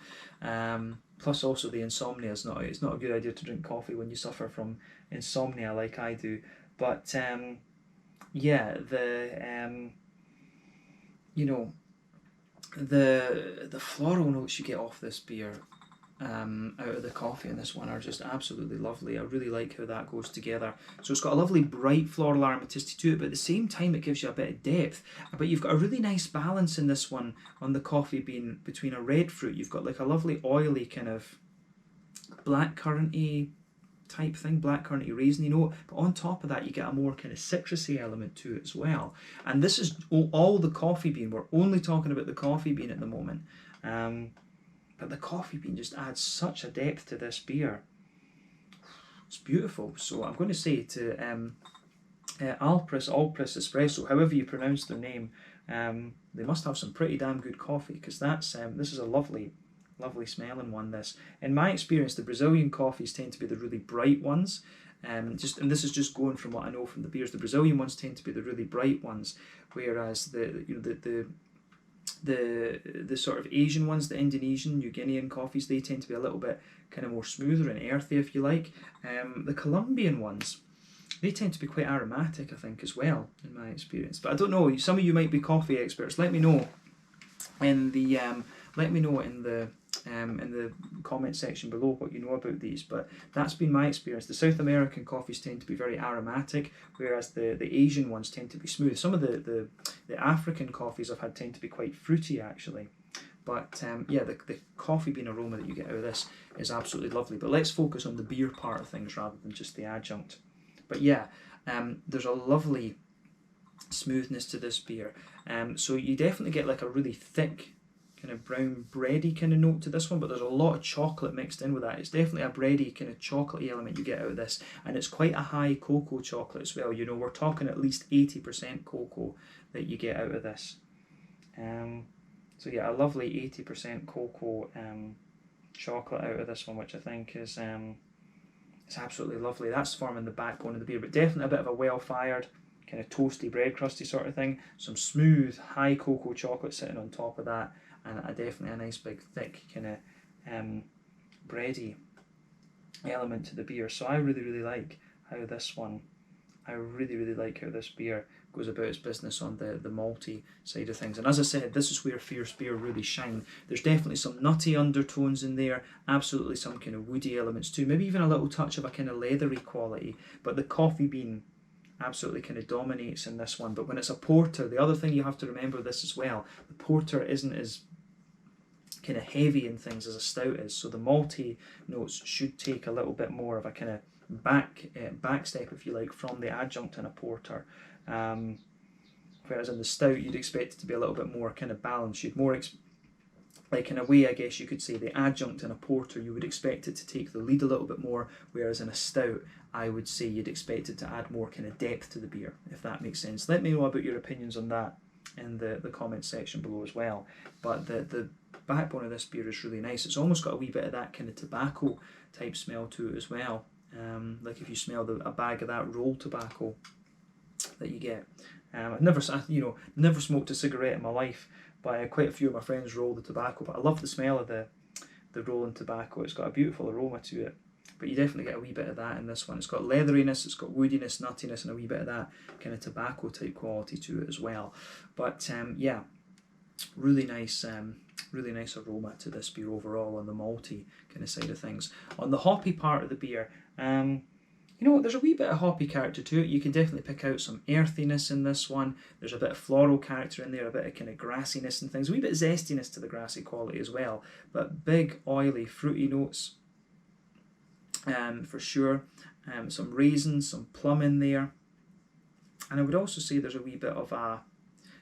Plus also the insomnia it's not a good idea to drink coffee when you suffer from insomnia like I do. But yeah, the floral notes you get off this beer out of the coffee in this one are just absolutely lovely. I really like how that goes together. So it's got a lovely bright floral aromaticity to it, but at the same time it gives you a bit of depth. But you've got a really nice balance in this one on the coffee bean between a red fruit. You've got like a lovely oily kind of blackcurranty type thing, blackcurranty raisiny note, but on top of that you get a more kind of citrusy element to it as well. And this is all the coffee bean. We're only talking about the coffee bean at the moment. But the coffee bean just adds such a depth to this beer. It's beautiful. So I'm going to say to Allpress Espresso, however you pronounce their name, they must have some pretty damn good coffee, because this is a lovely smelling one. This, in my experience, the Brazilian coffees tend to be the really bright ones. And this is just going from what I know from the beers. The Brazilian ones tend to be the really bright ones, whereas the sort of Asian ones, the Indonesian, New Guinean coffees, they tend to be a little bit kind of more smoother and earthy, if you like. The Colombian ones, they tend to be quite aromatic, I think, as well, in my experience. But I don't know. Some of you might be coffee experts. Let me know in the comment section below what you know about these. But that's been my experience. The South American coffees tend to be very aromatic, whereas the Asian ones tend to be smooth. Some of the African coffees I've had tend to be quite fruity, actually. But yeah, the coffee bean aroma that you get out of this is absolutely lovely. But let's focus on the beer part of things rather than just the adjunct. But yeah, there's a lovely smoothness to this beer. So you definitely get like a really thick kind of brown bready kind of note to this one, but there's a lot of chocolate mixed in with that. It's definitely a bready kind of chocolatey element you get out of this, and it's quite a high cocoa chocolate as well. We're talking at least 80% cocoa that you get out of this. So yeah, a lovely 80% cocoa chocolate out of this one, which I think is it's absolutely lovely. That's forming the backbone of the beer, but definitely a bit of a well-fired, kind of toasty, bread crusty sort of thing. Some smooth, high cocoa chocolate sitting on top of that, and definitely a nice big thick kind of bready element to the beer. So I really like how this one, I really like how this beer goes about its business on the malty side of things. And as I said, this is where Fierce Beer really shine. There's definitely some nutty undertones in there, absolutely some kind of woody elements too, maybe even a little touch of a kind of leathery quality, but the coffee bean absolutely kind of dominates in this one. But when it's a porter, the other thing you have to remember with this as well, the porter isn't as kind of heavy in things as a stout is, so the malty notes should take a little bit more of a kind of back step, if you like, from the adjunct in a porter. Whereas in the stout you'd expect it to be a little bit more kind of balanced. You'd more like, in a way, I guess you could say, the adjunct in a porter, you would expect it to take the lead a little bit more, whereas in a stout I would say you'd expect it to add more kind of depth to the beer, if that makes sense. Let me know about your opinions on that in the comment section below as well. But the backbone of this beer is really nice. It's almost got a wee bit of that kind of tobacco type smell to it as well. Like if you smell a bag of that rolled tobacco that you get. I've never smoked a cigarette in my life, but quite a few of my friends roll the tobacco. But I love the smell of the rolling tobacco. It's got a beautiful aroma to it. But you definitely get a wee bit of that in this one. It's got leatheriness, it's got woodiness, nuttiness, and a wee bit of that kind of tobacco type quality to it as well. But yeah, really nice aroma to this beer overall on the malty kind of side of things. On the hoppy part of the beer, there's a wee bit of hoppy character to it. You can definitely pick out some earthiness in this one. There's a bit of floral character in there, a bit of kind of grassiness and things, a wee bit of zestiness to the grassy quality as well. But big, oily, fruity notes, for sure. Some raisins, some plum in there. And I would also say there's a wee bit of a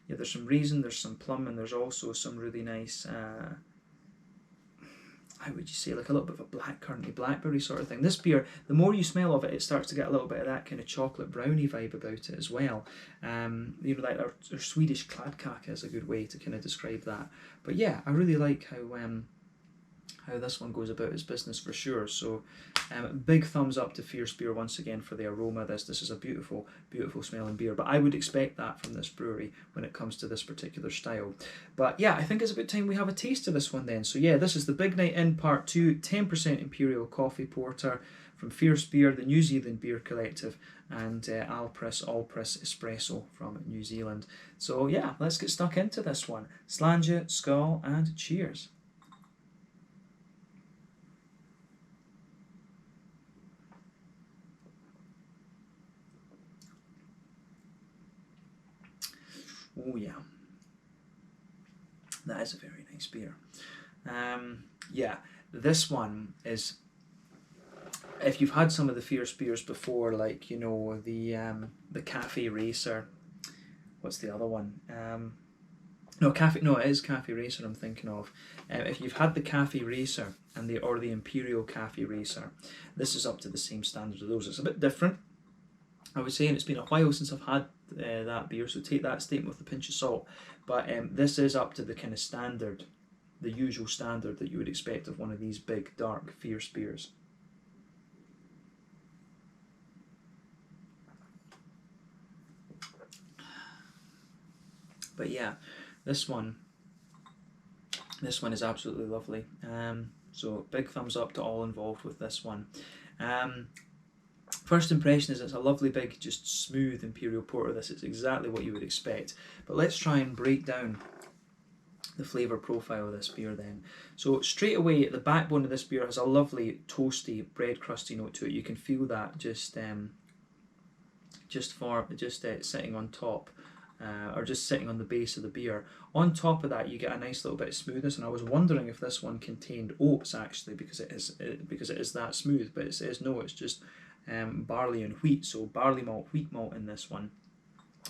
yeah, there's some raisin, there's some plum, and there's also some really nice, how would you say, like a little bit of a blackcurranty blackberry sort of thing. This beer, the more you smell of it, it starts to get a little bit of that kind of chocolate brownie vibe about it as well. You know, like our Swedish kladkaka is a good way to kind of describe that. But yeah, I really like how this one goes about its business for sure. So big thumbs up to Fierce Beer once again for the aroma of this. This is a beautiful, beautiful smelling beer, but I would expect that from this brewery when it comes to this particular style. But yeah, I think it's about time we have a taste of this one then. So yeah, this is the Big Night In Part 2, 10% Imperial Coffee Porter from Fierce Beer, the New Zealand Beer Collective, and Allpress Espresso from New Zealand. So yeah, let's get stuck into this one. Slàinte, skål, and cheers. Oh yeah, that is a very nice beer. Yeah, this one is, if you've had some of the Fierce beers before, like, you know, the Cafe Racer, what's the other one? No, it is Cafe Racer I'm thinking of. If you've had the Cafe Racer and the Imperial Cafe Racer, this is up to the same standard of those. It's a bit different, I would say, and it's been a while since I've had that beer, so take that statement with a pinch of salt. But this is up to the kind of standard, the usual standard that you would expect of one of these big, dark, fierce beers. But yeah, this one is absolutely lovely. So big thumbs up to all involved with this one. First impression is it's a lovely big, just smooth Imperial Porter. This is exactly what you would expect. But let's try and break down the flavour profile of this beer then. So straight away, the backbone of this beer has a lovely toasty, bread crusty note to it. You can feel that just sitting on top, or just sitting on the base of the beer. On top of that, you get a nice little bit of smoothness, and I was wondering if this one contained oats actually, because it is that smooth. But it says no, it's just barley and wheat, so barley malt, wheat malt in this one.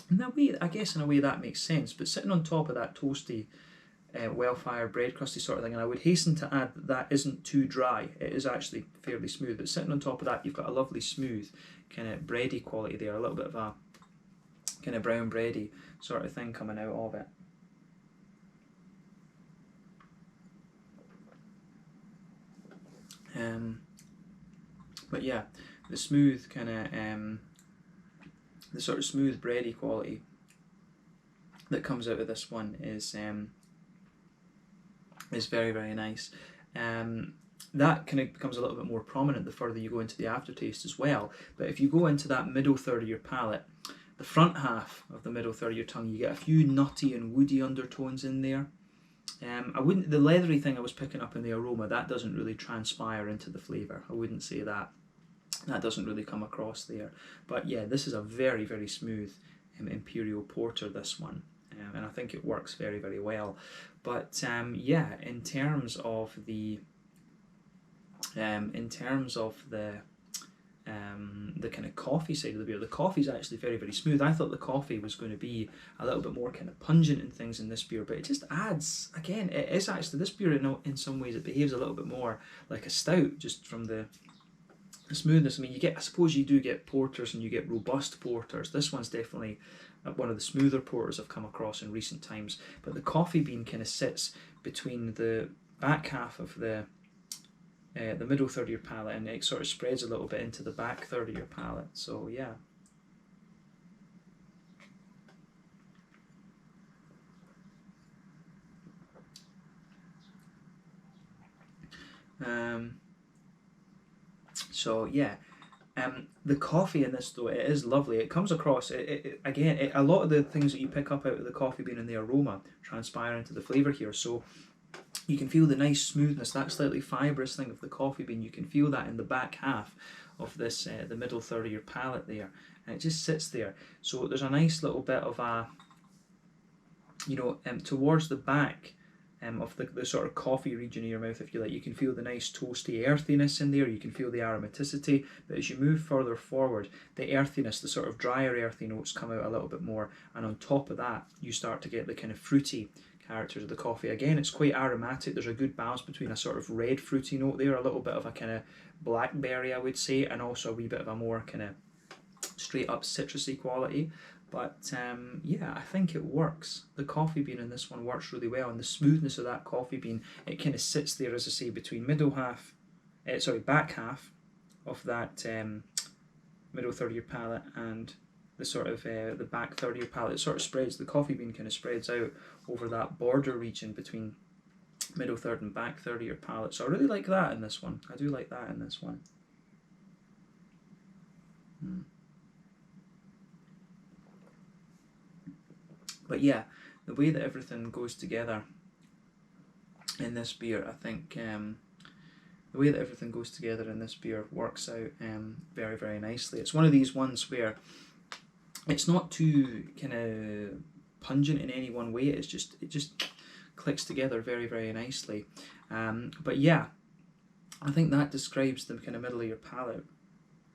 In that way, I guess in a way that makes sense, but sitting on top of that toasty, well-fired bread crusty sort of thing, and I would hasten to add that isn't too dry. It is actually fairly smooth, but sitting on top of that, you've got a lovely smooth kind of bready quality there, a little bit of a kind of brown bready sort of thing coming out of it. But yeah, the smooth kind of the sort of smooth bready quality that comes out of this one is very, very nice. That kind of becomes a little bit more prominent the further you go into the aftertaste as well. But if you go into that middle third of your palate, the front half of the middle third of your tongue, you get a few nutty and woody undertones in there. The leathery thing I was picking up in the aroma, that doesn't really transpire into the flavour. I wouldn't say that. That doesn't really come across there. But yeah, this is a very, very smooth Imperial Porter, this one. And I think it works very, very well. But yeah, in terms of the kind of coffee side of the beer, the coffee is actually very, very smooth. I thought the coffee was going to be a little bit more kind of pungent and things in this beer, but it just adds, again, it is actually, this beer in some ways it behaves a little bit more like a stout, just from the smoothness. I mean, I suppose you do get porters and you get robust porters. This one's definitely one of the smoother porters I've come across in recent times, but the coffee bean kind of sits between the back half of the middle third of your palate, and it sort of spreads a little bit into the back third of your palate. So yeah. So yeah, the coffee in this though, it is lovely. It comes across, again, a lot of the things that you pick up out of the coffee bean and the aroma transpire into the flavour here. So you can feel the nice smoothness, that slightly fibrous thing of the coffee bean. You can feel that in the back half of this, the middle third of your palate there, and it just sits there. So there's a nice little bit of a, towards the back of the sort of coffee region of your mouth, if you like. You can feel the nice toasty earthiness in there, you can feel the aromaticity, but as you move further forward, the earthiness, the sort of drier earthy notes come out a little bit more, and on top of that, you start to get the kind of fruity characters of the coffee. Again, it's quite aromatic. There's a good balance between a sort of red fruity note there, a little bit of a kind of blackberry, I would say, and also a wee bit of a more kind of straight up citrusy quality. But yeah, I think it works. The coffee bean in this one works really well, and the smoothness of that coffee bean, it kind of sits there, as I say, between back half of that middle third of your palate and the sort of the back third of your palate. It sort of spreads, the coffee bean kind of spreads out over that border region between middle third and back third of your palate. So I really like that in this one. I do like that in this one. But yeah, the way that everything goes together in this beer, I think the way that everything goes together in this beer works out very, very nicely. It's one of these ones where it's not too kind of pungent in any one way. It just clicks together very, very nicely. But yeah, I think that describes the kind of middle of your palate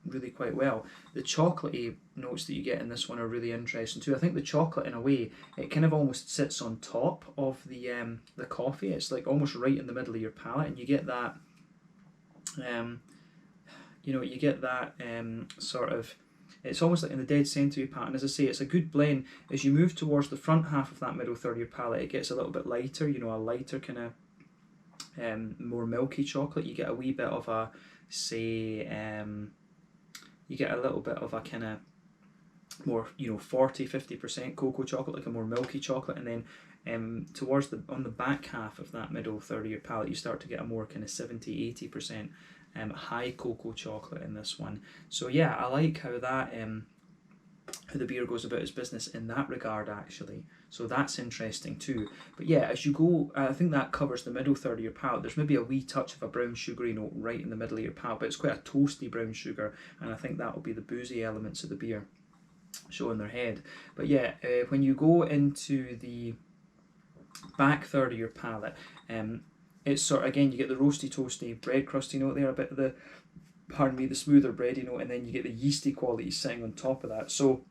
really quite well. The chocolatey notes that you get in this one are really interesting too. I think the chocolate, in a way, it kind of almost sits on top of the coffee. It's like almost right in the middle of your palate, and you get that you get that sort of, it's almost like in the dead centre of your palate. And as I say, it's a good blend. As you move towards the front half of that middle third of your palate, it gets a little bit lighter, a lighter kind of more milky chocolate. You get a wee bit of a, say, you get a little bit of a kind of more 40-50% cocoa chocolate, like a more milky chocolate, and then towards on the back half of that middle third of your palate, you start to get a more kind of 70-80% high cocoa chocolate in this one. So yeah, I like how that how the beer goes about its business in that regard, actually. So that's interesting too. But yeah, as you go, I think that covers the middle third of your palate. There's maybe a wee touch of a brown sugary note right in the middle of your palate, but it's quite a toasty brown sugar, and I think that will be the boozy elements of the beer showing their head. But yeah, when you go into the back third of your palate, it's sort of, again, you get the roasty, toasty, bread crusty note there, a bit of the, the smoother bready note, and then you get the yeasty quality sitting on top of that. So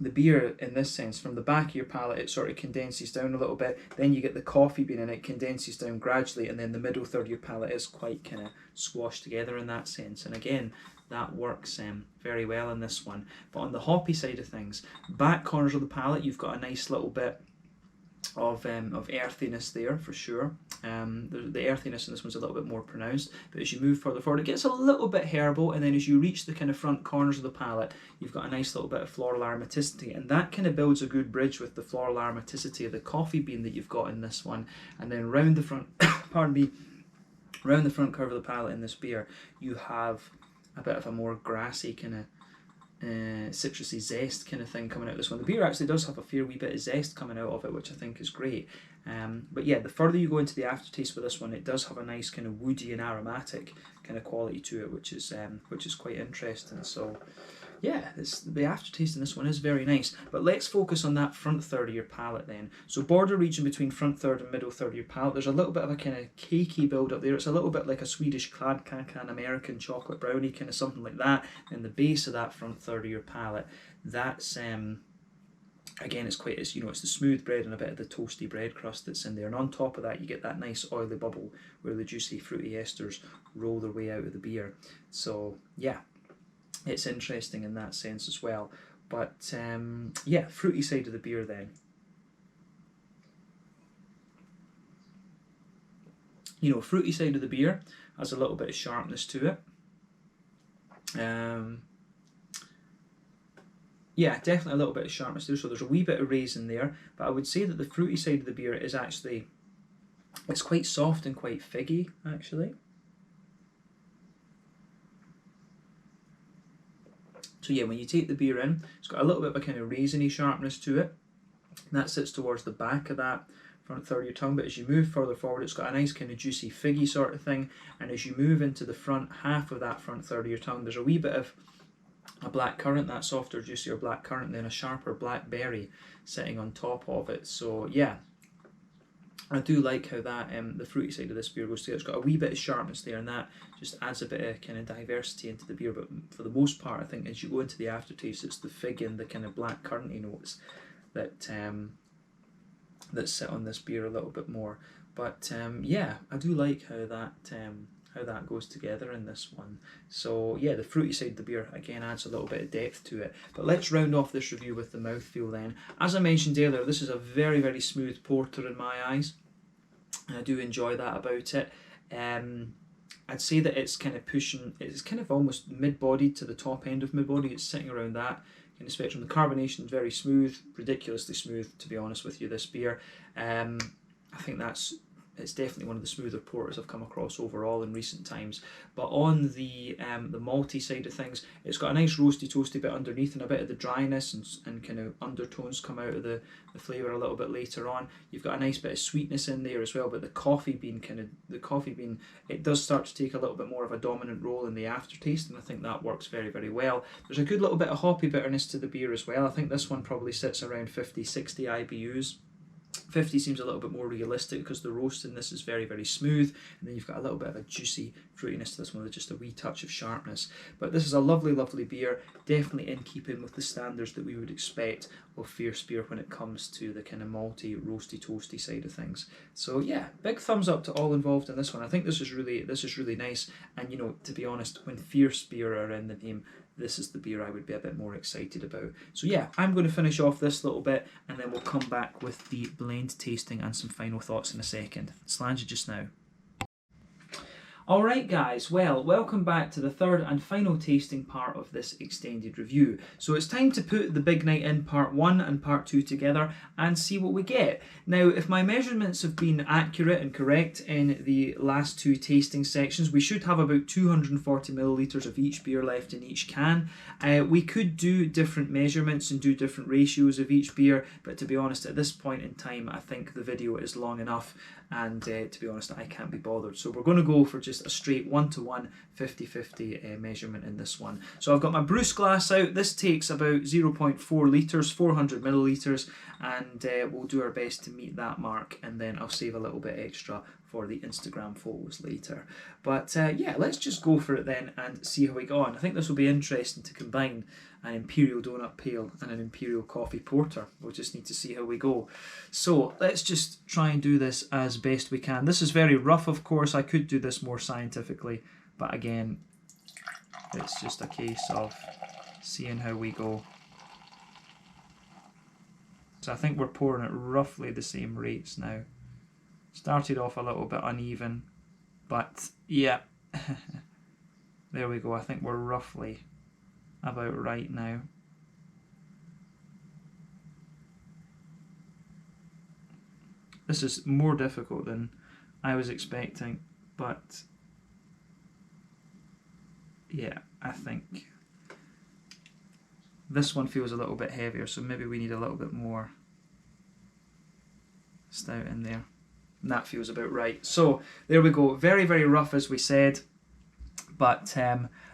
the beer, in this sense, from the back of your palate, it sort of condenses down a little bit, then you get the coffee bean and it condenses down gradually, and then the middle third of your palate is quite kind of squashed together in that sense. And again, that works very well in this one. But on the hoppy side of things, back corners of the palate, you've got a nice little bit of earthiness there for sure. The earthiness in this one's a little bit more pronounced, but as you move further forward, it gets a little bit herbal, and then as you reach the kind of front corners of the palate, you've got a nice little bit of floral aromaticity, and that kind of builds a good bridge with the floral aromaticity of the coffee bean that you've got in this one. And then round the front, round the front curve of the palate in this beer, you have a bit of a more grassy kind of citrusy zest kind of thing coming out of this one. The beer actually does have a fair wee bit of zest coming out of it, which I think is great. But yeah, the further you go into the aftertaste with this one, it does have a nice kind of woody and aromatic kind of quality to it, which is quite interesting. So yeah, the aftertaste in this one is very nice. But let's focus on that front third of your palate then. So border region between front third and middle third of your palate, there's a little bit of a kind of cakey build up there. It's a little bit like a Swedish Kladkakan American chocolate brownie, kind of something like that. And the base of that front third of your palate, that's again, it's the smooth bread and a bit of the toasty bread crust that's in there. And on top of that, you get that nice oily bubble where the juicy fruity esters roll their way out of the beer. So yeah, it's interesting in that sense as well. But yeah, fruity side of the beer then. Fruity side of the beer has a little bit of sharpness to it. Yeah, definitely a little bit of sharpness there. So there's a wee bit of raisin there. But I would say that the fruity side of the beer is actually, it's quite soft and quite figgy, actually. So yeah, when you take the beer in, it's got a little bit of a kind of raisiny sharpness to it. And that sits towards the back of that front third of your tongue. But as you move further forward, it's got a nice kind of juicy figgy sort of thing. And as you move into the front half of that front third of your tongue, there's a wee bit of a black currant, that softer, juicier black currant, and then a sharper blackberry sitting on top of it. So yeah, I do like how that the fruity side of this beer goes together. It's got a wee bit of sharpness there, and that just adds a bit of kind of diversity into the beer. But for the most part, I think as you go into the aftertaste, it's the fig and the kind of black curranty notes that that sit on this beer a little bit more. But yeah, I do like how that goes together in this one. So yeah, the fruity side of the beer again adds a little bit of depth to it. But let's round off this review with the mouthfeel then. As I mentioned earlier, this is a very, very smooth porter in my eyes, and I do enjoy that about it. I'd say that it's kind of pushing, it's kind of almost mid-bodied to the top end of mid-body. It's sitting around that kind of spectrum. The carbonation is very smooth, ridiculously smooth, to be honest with you, this beer. I think it's definitely one of the smoother porters I've come across overall in recent times. But on the malty side of things, it's got a nice roasty toasty bit underneath, and a bit of the dryness and kind of undertones come out of the flavour a little bit later on. You've got a nice bit of sweetness in there as well, but the coffee bean, it does start to take a little bit more of a dominant role in the aftertaste, and I think that works very, very well. There's a good little bit of hoppy bitterness to the beer as well. I think this one probably sits around 50-60 IBUs. 50 seems a little bit more realistic because the roast in this is very, very smooth, and then you've got a little bit of a juicy fruitiness to this one with just a wee touch of sharpness. But this is a lovely, lovely beer, definitely in keeping with the standards that we would expect of fierce beer when it comes to the kind of malty, roasty, toasty side of things. So yeah, big thumbs up to all involved in this one. I think this is really nice, and you know, to be honest, when fierce beer are in the name, this is the beer I would be a bit more excited about. So yeah, I'm going to finish off this little bit, and then we'll come back with the blend tasting and some final thoughts in a second. Slange you just now. Alright guys, well, welcome back to the third and final tasting part of this extended review. So it's time to put the big night in part 1 and part 2 together and see what we get. Now, if my measurements have been accurate and correct in the last 2 tasting sections, we should have about 240 millilitres of each beer left in each can. We could do different measurements and do different ratios of each beer, but to be honest, at this point in time, I think the video is long enough, and to be honest, I can't be bothered. So we're going to go for just a straight 1-to-1 50-50 measurement in this one. So I've got my Bruce glass out. This takes about 0.4 litres, 400 millilitres, and we'll do our best to meet that mark, and then I'll save a little bit extra for the Instagram photos later. But yeah, let's just go for it then and see how we go on. I think this will be interesting to combine an Imperial Donut Pale and an Imperial Coffee Porter. We'll just need to see how we go. So let's just try and do this as best we can. This is very rough, of course. I could do this more scientifically, but again, it's just a case of seeing how we go. So I think we're pouring at roughly the same rates now. Started off a little bit uneven, but yeah, there we go. I think we're roughly about right now. This is more difficult than I was expecting, but yeah, I think this one feels a little bit heavier, so maybe we need a little bit more stout in there. And that feels about right. So there we go. Very, very rough, as we said, but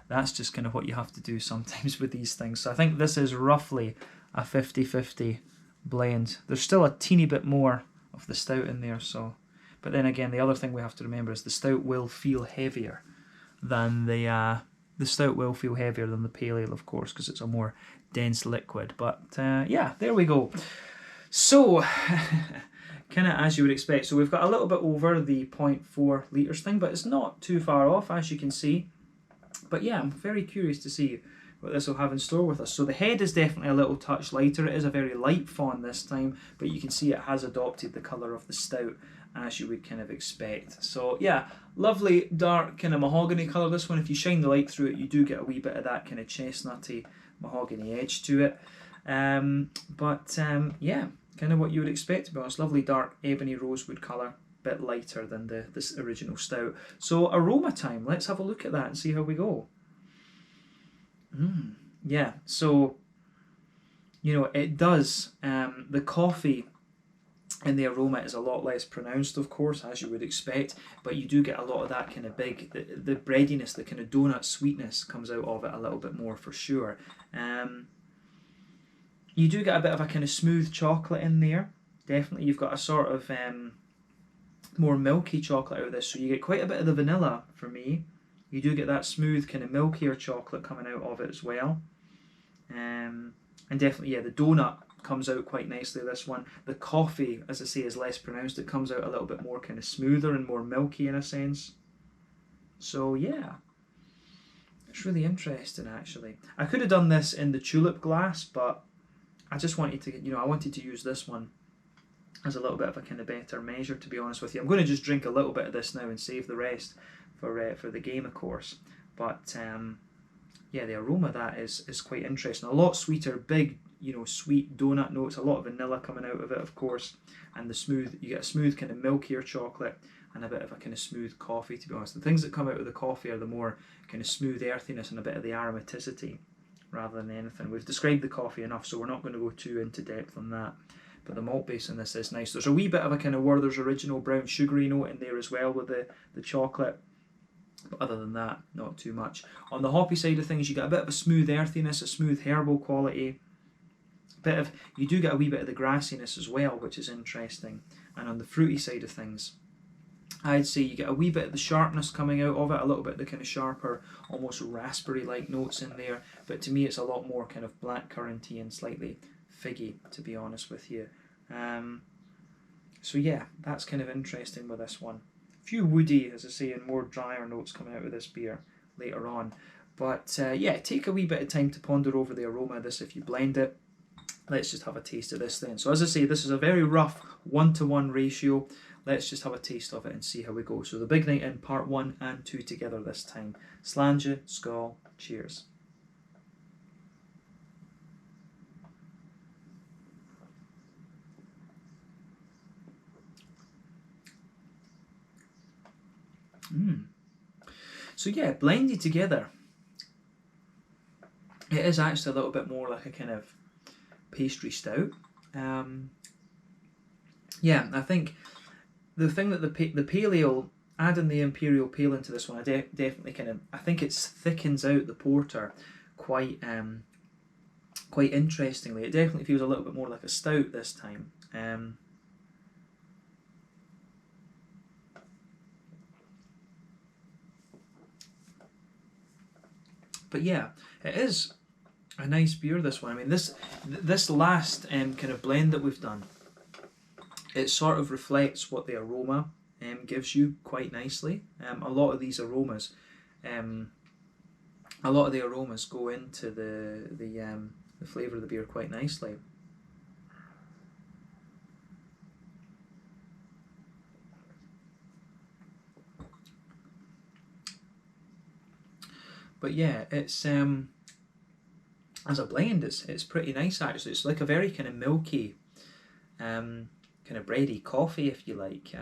that's just kind of what you have to do sometimes with these things. So I think this is roughly a 50-50 blend. There's still a teeny bit more of the stout in there, so. But then again, the other thing we have to remember is the stout will feel heavier than the stout will feel heavier than the pale ale, of course, because it's a more dense liquid. But yeah, there we go. So kind of as you would expect. So we've got a little bit over the 0.4 litres thing, but it's not too far off, as you can see. But yeah, I'm very curious to see what this will have in store with us. So the head is definitely a little touch lighter. It is a very light fawn this time, but you can see it has adopted the colour of the stout, as you would kind of expect. So yeah, lovely dark kind of mahogany colour. This one, if you shine the light through it, you do get a wee bit of that kind of chestnutty mahogany edge to it. Yeah, kind of what you would expect, to be honest. Lovely dark ebony rosewood colour, bit lighter than this original stout. So aroma time, let's have a look at that and see how we go. Yeah, so you know, it does, the coffee in the aroma is a lot less pronounced, of course, as you would expect, but you do get a lot of that kind of big, the breadiness, the kind of donut sweetness comes out of it a little bit more for sure. You do get a bit of a kind of smooth chocolate in there. Definitely, you've got a sort of more milky chocolate out of this. So you get quite a bit of the vanilla for me. You do get that smooth kind of milkier chocolate coming out of it as well. And definitely, yeah, the donut comes out quite nicely, this one. The coffee, as I say, is less pronounced. It comes out a little bit more kind of smoother and more milky in a sense. So yeah, it's really interesting actually. I could have done this in the tulip glass, but I just wanted to, I wanted to use this one as a little bit of a kind of better measure, to be honest with you. I'm going to just drink a little bit of this now and save the rest for the game, of course. But yeah, the aroma of that is quite interesting. A lot sweeter, big, sweet donut notes, a lot of vanilla coming out of it, of course, and you get a smooth kind of milkier chocolate and a bit of a kind of smooth coffee, to be honest. The things that come out of the coffee are the more kind of smooth earthiness and a bit of the aromaticity rather than anything. We've described the coffee enough, so we're not going to go too into depth on that. But the malt base in this is nice. There's a wee bit of a kind of Werther's Original brown sugary note in there as well with the chocolate. But other than that, not too much. On the hoppy side of things, you get a bit of a smooth earthiness, a smooth herbal quality. You do get a wee bit of the grassiness as well, which is interesting. And on the fruity side of things, I'd say you get a wee bit of the sharpness coming out of it, a little bit of the kind of sharper, almost raspberry-like notes in there. But to me, it's a lot more kind of blackcurranty and slightly figgy, to be honest with you. So yeah, that's kind of interesting with this one. A few woody, as I say, and more drier notes coming out of this beer later on. But yeah, take a wee bit of time to ponder over the aroma of this if you blend it. Let's just have a taste of this then. So as I say, this is a very rough 1-to-1 ratio. Let's just have a taste of it and see how we go. So the big night in, part 1 and 2 together this time. Slàinte, skål, cheers. So yeah, blended together, it is actually a little bit more like a kind of pastry stout. Yeah, I think the thing that the pale ale, adding the Imperial pale into this one, I definitely I think it thickens out the porter quite interestingly. It definitely feels a little bit more like a stout this time. But yeah, it is a nice beer, this one. I mean, this last kind of blend that we've done, it sort of reflects what the aroma gives you quite nicely. A lot of these aromas, a lot of the aromas go into the flavour of the beer quite nicely. But yeah, it's as a blend, it's pretty nice actually. It's like a very kind of milky, kind of bready coffee, if you like.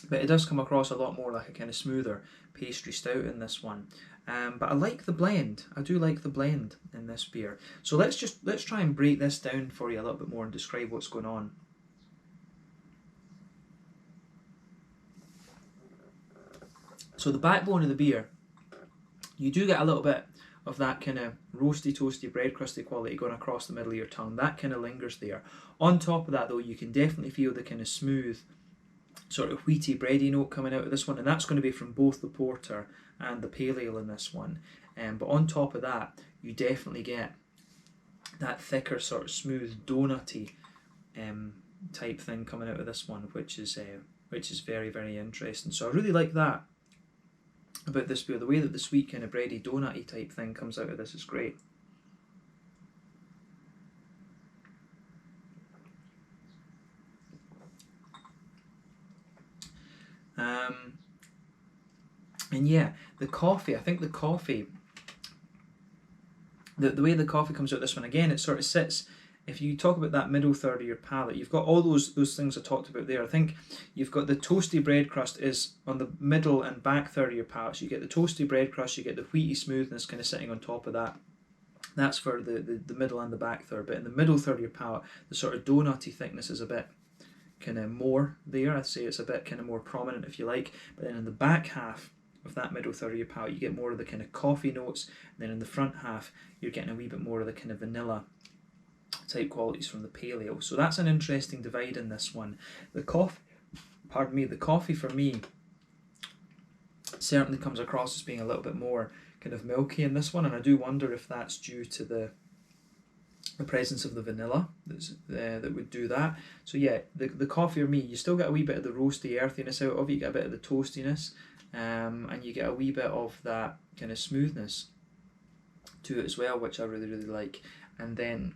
But it does come across a lot more like a kind of smoother pastry stout in this one. But I like the blend. I do like the blend in this beer. So let's try and break this down for you a little bit more and describe what's going on. So the backbone of the beer, you do get a little bit of that kind of roasty, toasty, bread crusty quality going across the middle of your tongue. That kind of lingers there. On top of that, though, you can definitely feel the kind of smooth, sort of wheaty, bready note coming out of this one, and that's going to be from both the porter and the pale ale in this one. But on top of that, you definitely get that thicker, sort of smooth, donutty type thing coming out of this one, which is very, very interesting. So I really like that about this beer. The way that the sweet kind of bready donutty type thing comes out of this is great. And yeah, the coffee, I think the coffee, the way the coffee comes out of this one, again, it sort of sits, if you talk about that middle third of your palate, you've got all those things I talked about there. I think you've got the toasty bread crust is on the middle and back third of your palate. So you get the toasty bread crust, you get the wheaty smoothness kind of sitting on top of that. That's for the middle and the back third. But in the middle third of your palate, the sort of donutty thickness is a bit kind of more there. I'd say it's a bit kind of more prominent, if you like. But then in the back half of that middle third of your palate, you get more of the kind of coffee notes. And then in the front half, you're getting a wee bit more of the kind of vanilla type qualities from the pale ale. So that's an interesting divide in this one. The pardon me, the coffee for me certainly comes across as being a little bit more kind of milky in this one, and I do wonder if that's due to the presence of the vanilla that would do that. So yeah, the coffee for me, you still get a wee bit of the roasty earthiness out of it, you get a bit of the toastiness, and you get a wee bit of that kind of smoothness to it as well, which I really like. And then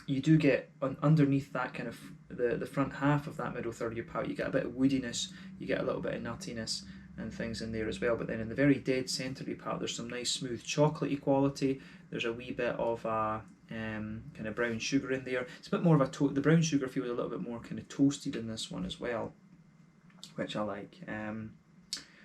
you do get underneath that kind of the front half of that middle third of your palate, you get a bit of woodiness, you get a little bit of nuttiness and things in there as well. But then in the very dead centre of your palate, there's some nice smooth chocolatey quality. There's a wee bit of a kind of brown sugar in there. It's a bit more of the brown sugar feels a little bit more kind of toasted in this one as well, which I like.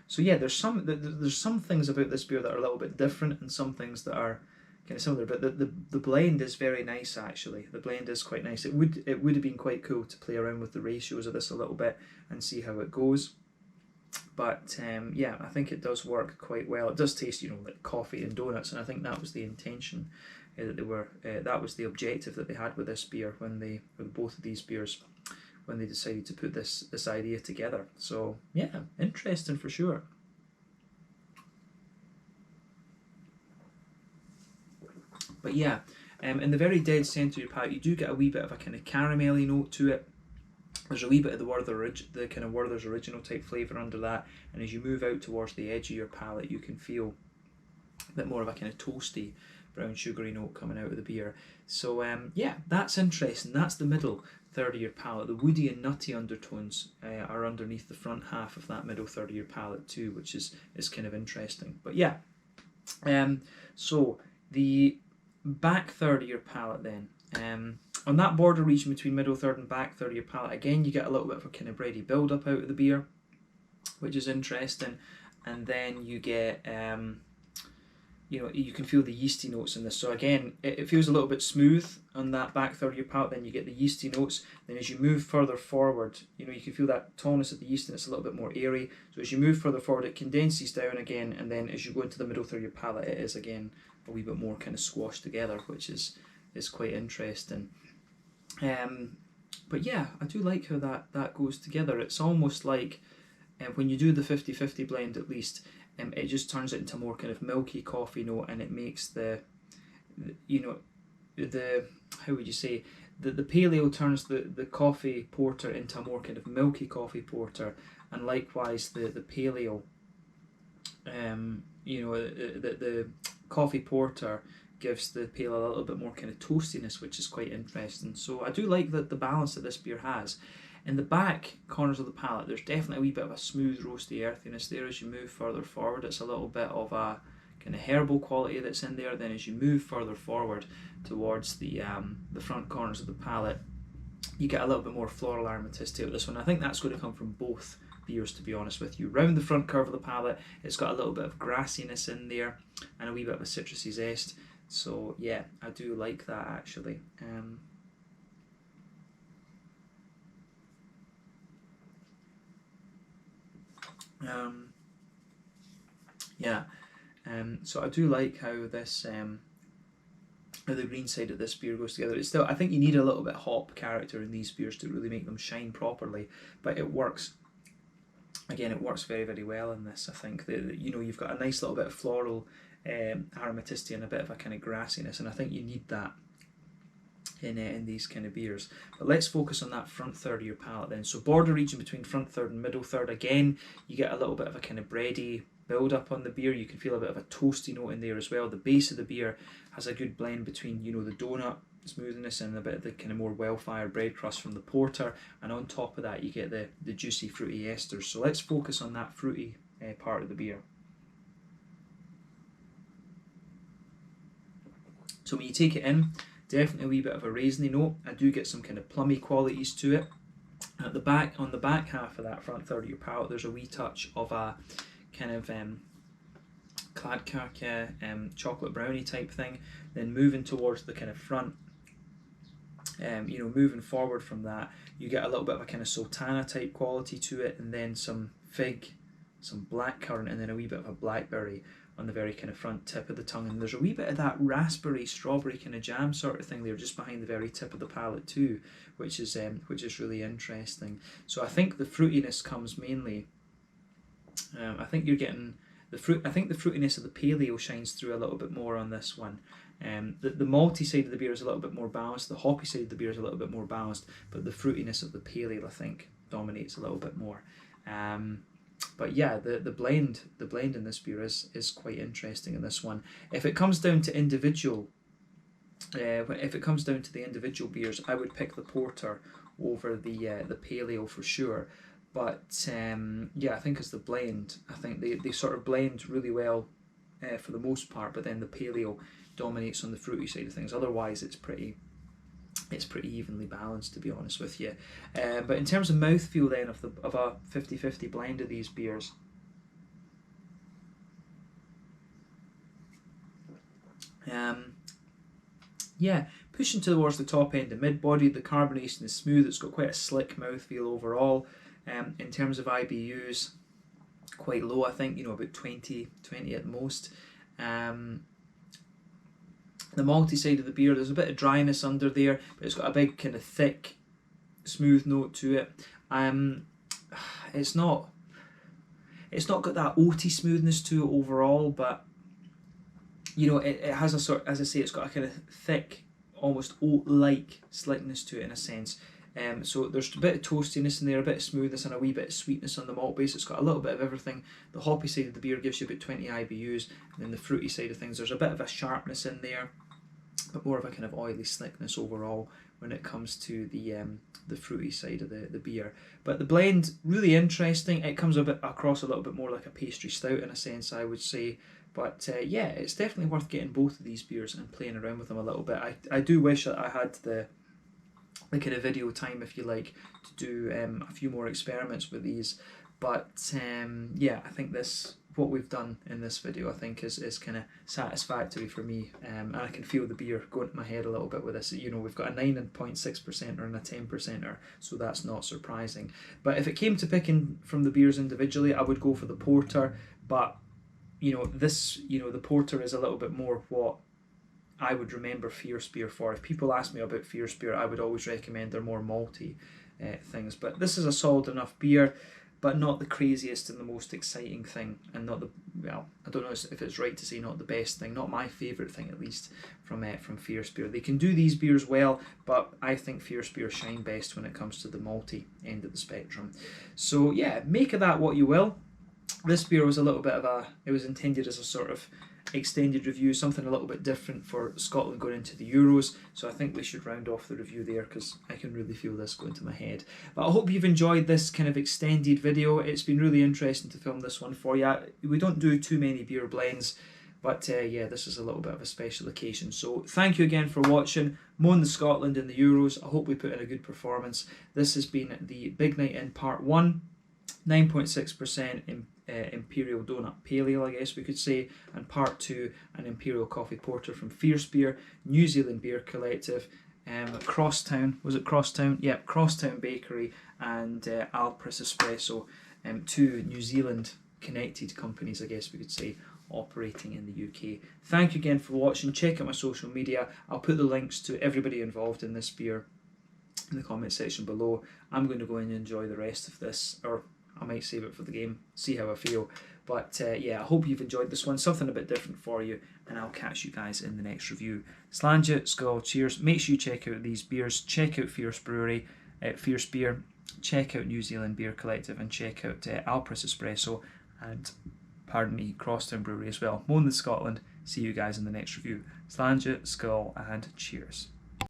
So yeah, there's some things about this beer that are a little bit different, and some things that are kind of similar. But the blend is very nice actually. The blend is quite nice. It would have been quite cool to play around with the ratios of this a little bit and see how it goes. But yeah, I think it does work quite well. It does taste, like coffee and donuts, and I think that was the intention that they were. That was the objective that they had with this beer with both of these beers, when they decided to put this idea together. So yeah, interesting for sure. But yeah, in the very dead centre of your palate, you do get a wee bit of a kind of caramelly note to it. There's a wee bit of the kind of Werther's original type flavour under that, and as you move out towards the edge of your palate, you can feel a bit more of a kind of toasty, brown sugary note coming out of the beer. So yeah, that's interesting. That's the middle third of your palate. The woody and nutty undertones are underneath the front half of that middle third of your palate too, which is kind of interesting. But yeah, so the back third of your palate then. On that border region between middle third and back third of your palate, again you get a little bit of a kind of bready build up out of the beer, which is interesting. And then you get you can feel the yeasty notes in this. So again, it feels a little bit smooth on that back third of your palate, then you get the yeasty notes. Then as you move further forward, you can feel that tallness of the yeast, and it's a little bit more airy. So as you move further forward, it condenses down again, and then as you go into the middle third of your palate, it is again a wee bit more kind of squashed together, which is quite interesting. But yeah, I do like how that goes together. It's almost like when you do the 50-50 blend, at least, it just turns it into a more kind of milky coffee note, and it makes the how would you say, the pale ale turns the coffee porter into a more kind of milky coffee porter, and likewise the pale ale, the coffee porter gives the pale ale a little bit more kind of toastiness, which is quite interesting. So I do like the balance that this beer has. In the back corners of the palate, there's definitely a wee bit of a smooth roasty earthiness there. As you move further forward, it's a little bit of a kind of herbal quality that's in there. Then as you move further forward towards the front corners of the palate, you get a little bit more floral aromaticity out of this one. I think that's going to come from both beers, to be honest with you. Round the front curve of the palate, it's got a little bit of grassiness in there and a wee bit of a citrusy zest. So yeah, I do like that actually. So I do like how this how the green side of this beer goes together. It's still, I think you need a little bit hop character in these beers to really make them shine properly, but it works. Again, it works very, very well in this. I think that you've got a nice little bit of floral aromaticity and a bit of a kind of grassiness, and I think you need that in these kind of beers. But let's focus on that front third of your palate then. So border region between front third and middle third, again you get a little bit of a kind of bready build up on the beer. You can feel a bit of a toasty note in there as well. The base of the beer has a good blend between the donut smoothness and a bit of the kind of more well-fired bread crust from the porter, and on top of that you get the juicy fruity esters. So let's focus on that fruity part of the beer. So when you take it in, definitely a wee bit of a raisiny note. I do get some kind of plummy qualities to it. At the back, on the back half of that front third of your palate, there's a wee touch of a kind of Cladkirk chocolate brownie type thing. Then moving towards the kind of front, moving forward from that, you get a little bit of a kind of sultana type quality to it, and then some fig some blackcurrant, and then a wee bit of a blackberry on the very kind of front tip of the tongue, and there's a wee bit of that raspberry strawberry kind of jam sort of thing there just behind the very tip of the palate too, which is really interesting. So I think the fruitiness comes mainly, I think you're getting the fruit. I think the fruitiness of the pale ale shines through a little bit more on this one. The malty side of the beer is a little bit more balanced, the hoppy side of the beer is a little bit more balanced, but the fruitiness of the pale ale I think dominates a little bit more. But yeah, the blend in this beer is quite interesting in this one. If it comes down to individual beers, I would pick the porter over the pale ale for sure. But yeah, I think as the blend, I think they sort of blend really well for the most part. But then the pale ale dominates on the fruity side of things. Otherwise, it's pretty evenly balanced, to be honest with you. But in terms of mouthfeel then of a 50-50 blend of these beers, yeah, pushing towards the top end of mid-body, the carbonation is smooth, it's got quite a slick mouthfeel overall. In terms of IBUs, quite low, I think, about 20 at most. The malty side of the beer, there's a bit of dryness under there, but it's got a big kind of thick, smooth note to it. It's not got that oaty smoothness to it overall, but it has a sort, as I say, it's got a kind of thick, almost oat-like slickness to it in a sense. So there's a bit of toastiness in there, a bit of smoothness, and a wee bit of sweetness on the malt base. It's got a little bit of everything. The hoppy side of the beer gives you about 20 IBUs, and then the fruity side of things, there's a bit of a sharpness in there, but more of a kind of oily slickness overall when it comes to the fruity side of the beer. But the blend, really interesting. It comes across a little bit more like a pastry stout in a sense, I would say. But yeah, it's definitely worth getting both of these beers and playing around with them a little bit. I do wish that I had the kind of video time, if you like, to do a few more experiments with these. But yeah, I think what we've done in this video, I think is kind of satisfactory for me, and I can feel the beer going to my head a little bit with this. We've got a 9.6% and a 10%, so that's not surprising. But if it came to picking from the beers individually, I would go for the porter. But the porter is a little bit more what I would remember Fierce Beer for. If people ask me about Fierce Beer, I would always recommend their more malty things. But this is a solid enough beer, but not the craziest and the most exciting thing, and not the, well, I don't know if it's right to say not the best thing, not my favourite thing at least from Fierce Beer. They can do these beers well, but I think Fierce Beer shine best when it comes to the malty end of the spectrum. So yeah, make of that what you will. This beer was a little bit of it was intended as a sort of extended review, something a little bit different for Scotland going into the Euros, so I think we should round off the review there because I can really feel this going to my head. But I hope you've enjoyed this kind of extended video. It's been really interesting to film this one for you. We don't do too many beer blends, but yeah, this is a little bit of a special occasion. So thank you again for watching. Moan the Scotland in the Euros. I hope we put in a good performance. This has been the Big Night In Part 1, 9.6% in Imperial Donut Pale Ale, I guess we could say, and Part 2, an Imperial Coffee Porter from Fierce Beer, New Zealand Beer Collective, Crosstown, was it Crosstown? Yeah, Crosstown Bakery, and Allpress Espresso, two New Zealand connected companies, I guess we could say, operating in the UK. Thank you again for watching. Check out my social media. I'll put the links to everybody involved in this beer in the comment section below. I'm going to go in and enjoy the rest of this, or I might save it for the game, see how I feel. But yeah, I hope you've enjoyed this one, something a bit different for you, and I'll catch you guys in the next review. Slàinte, skål, cheers. Make sure you check out these beers, check out Fierce Beer, check out New Zealand Beer Collective, and check out Allpress Espresso, and pardon me, Crosstown Brewery as well. Moan the Scotland. See you guys in the next review. Slàinte, skål, and cheers.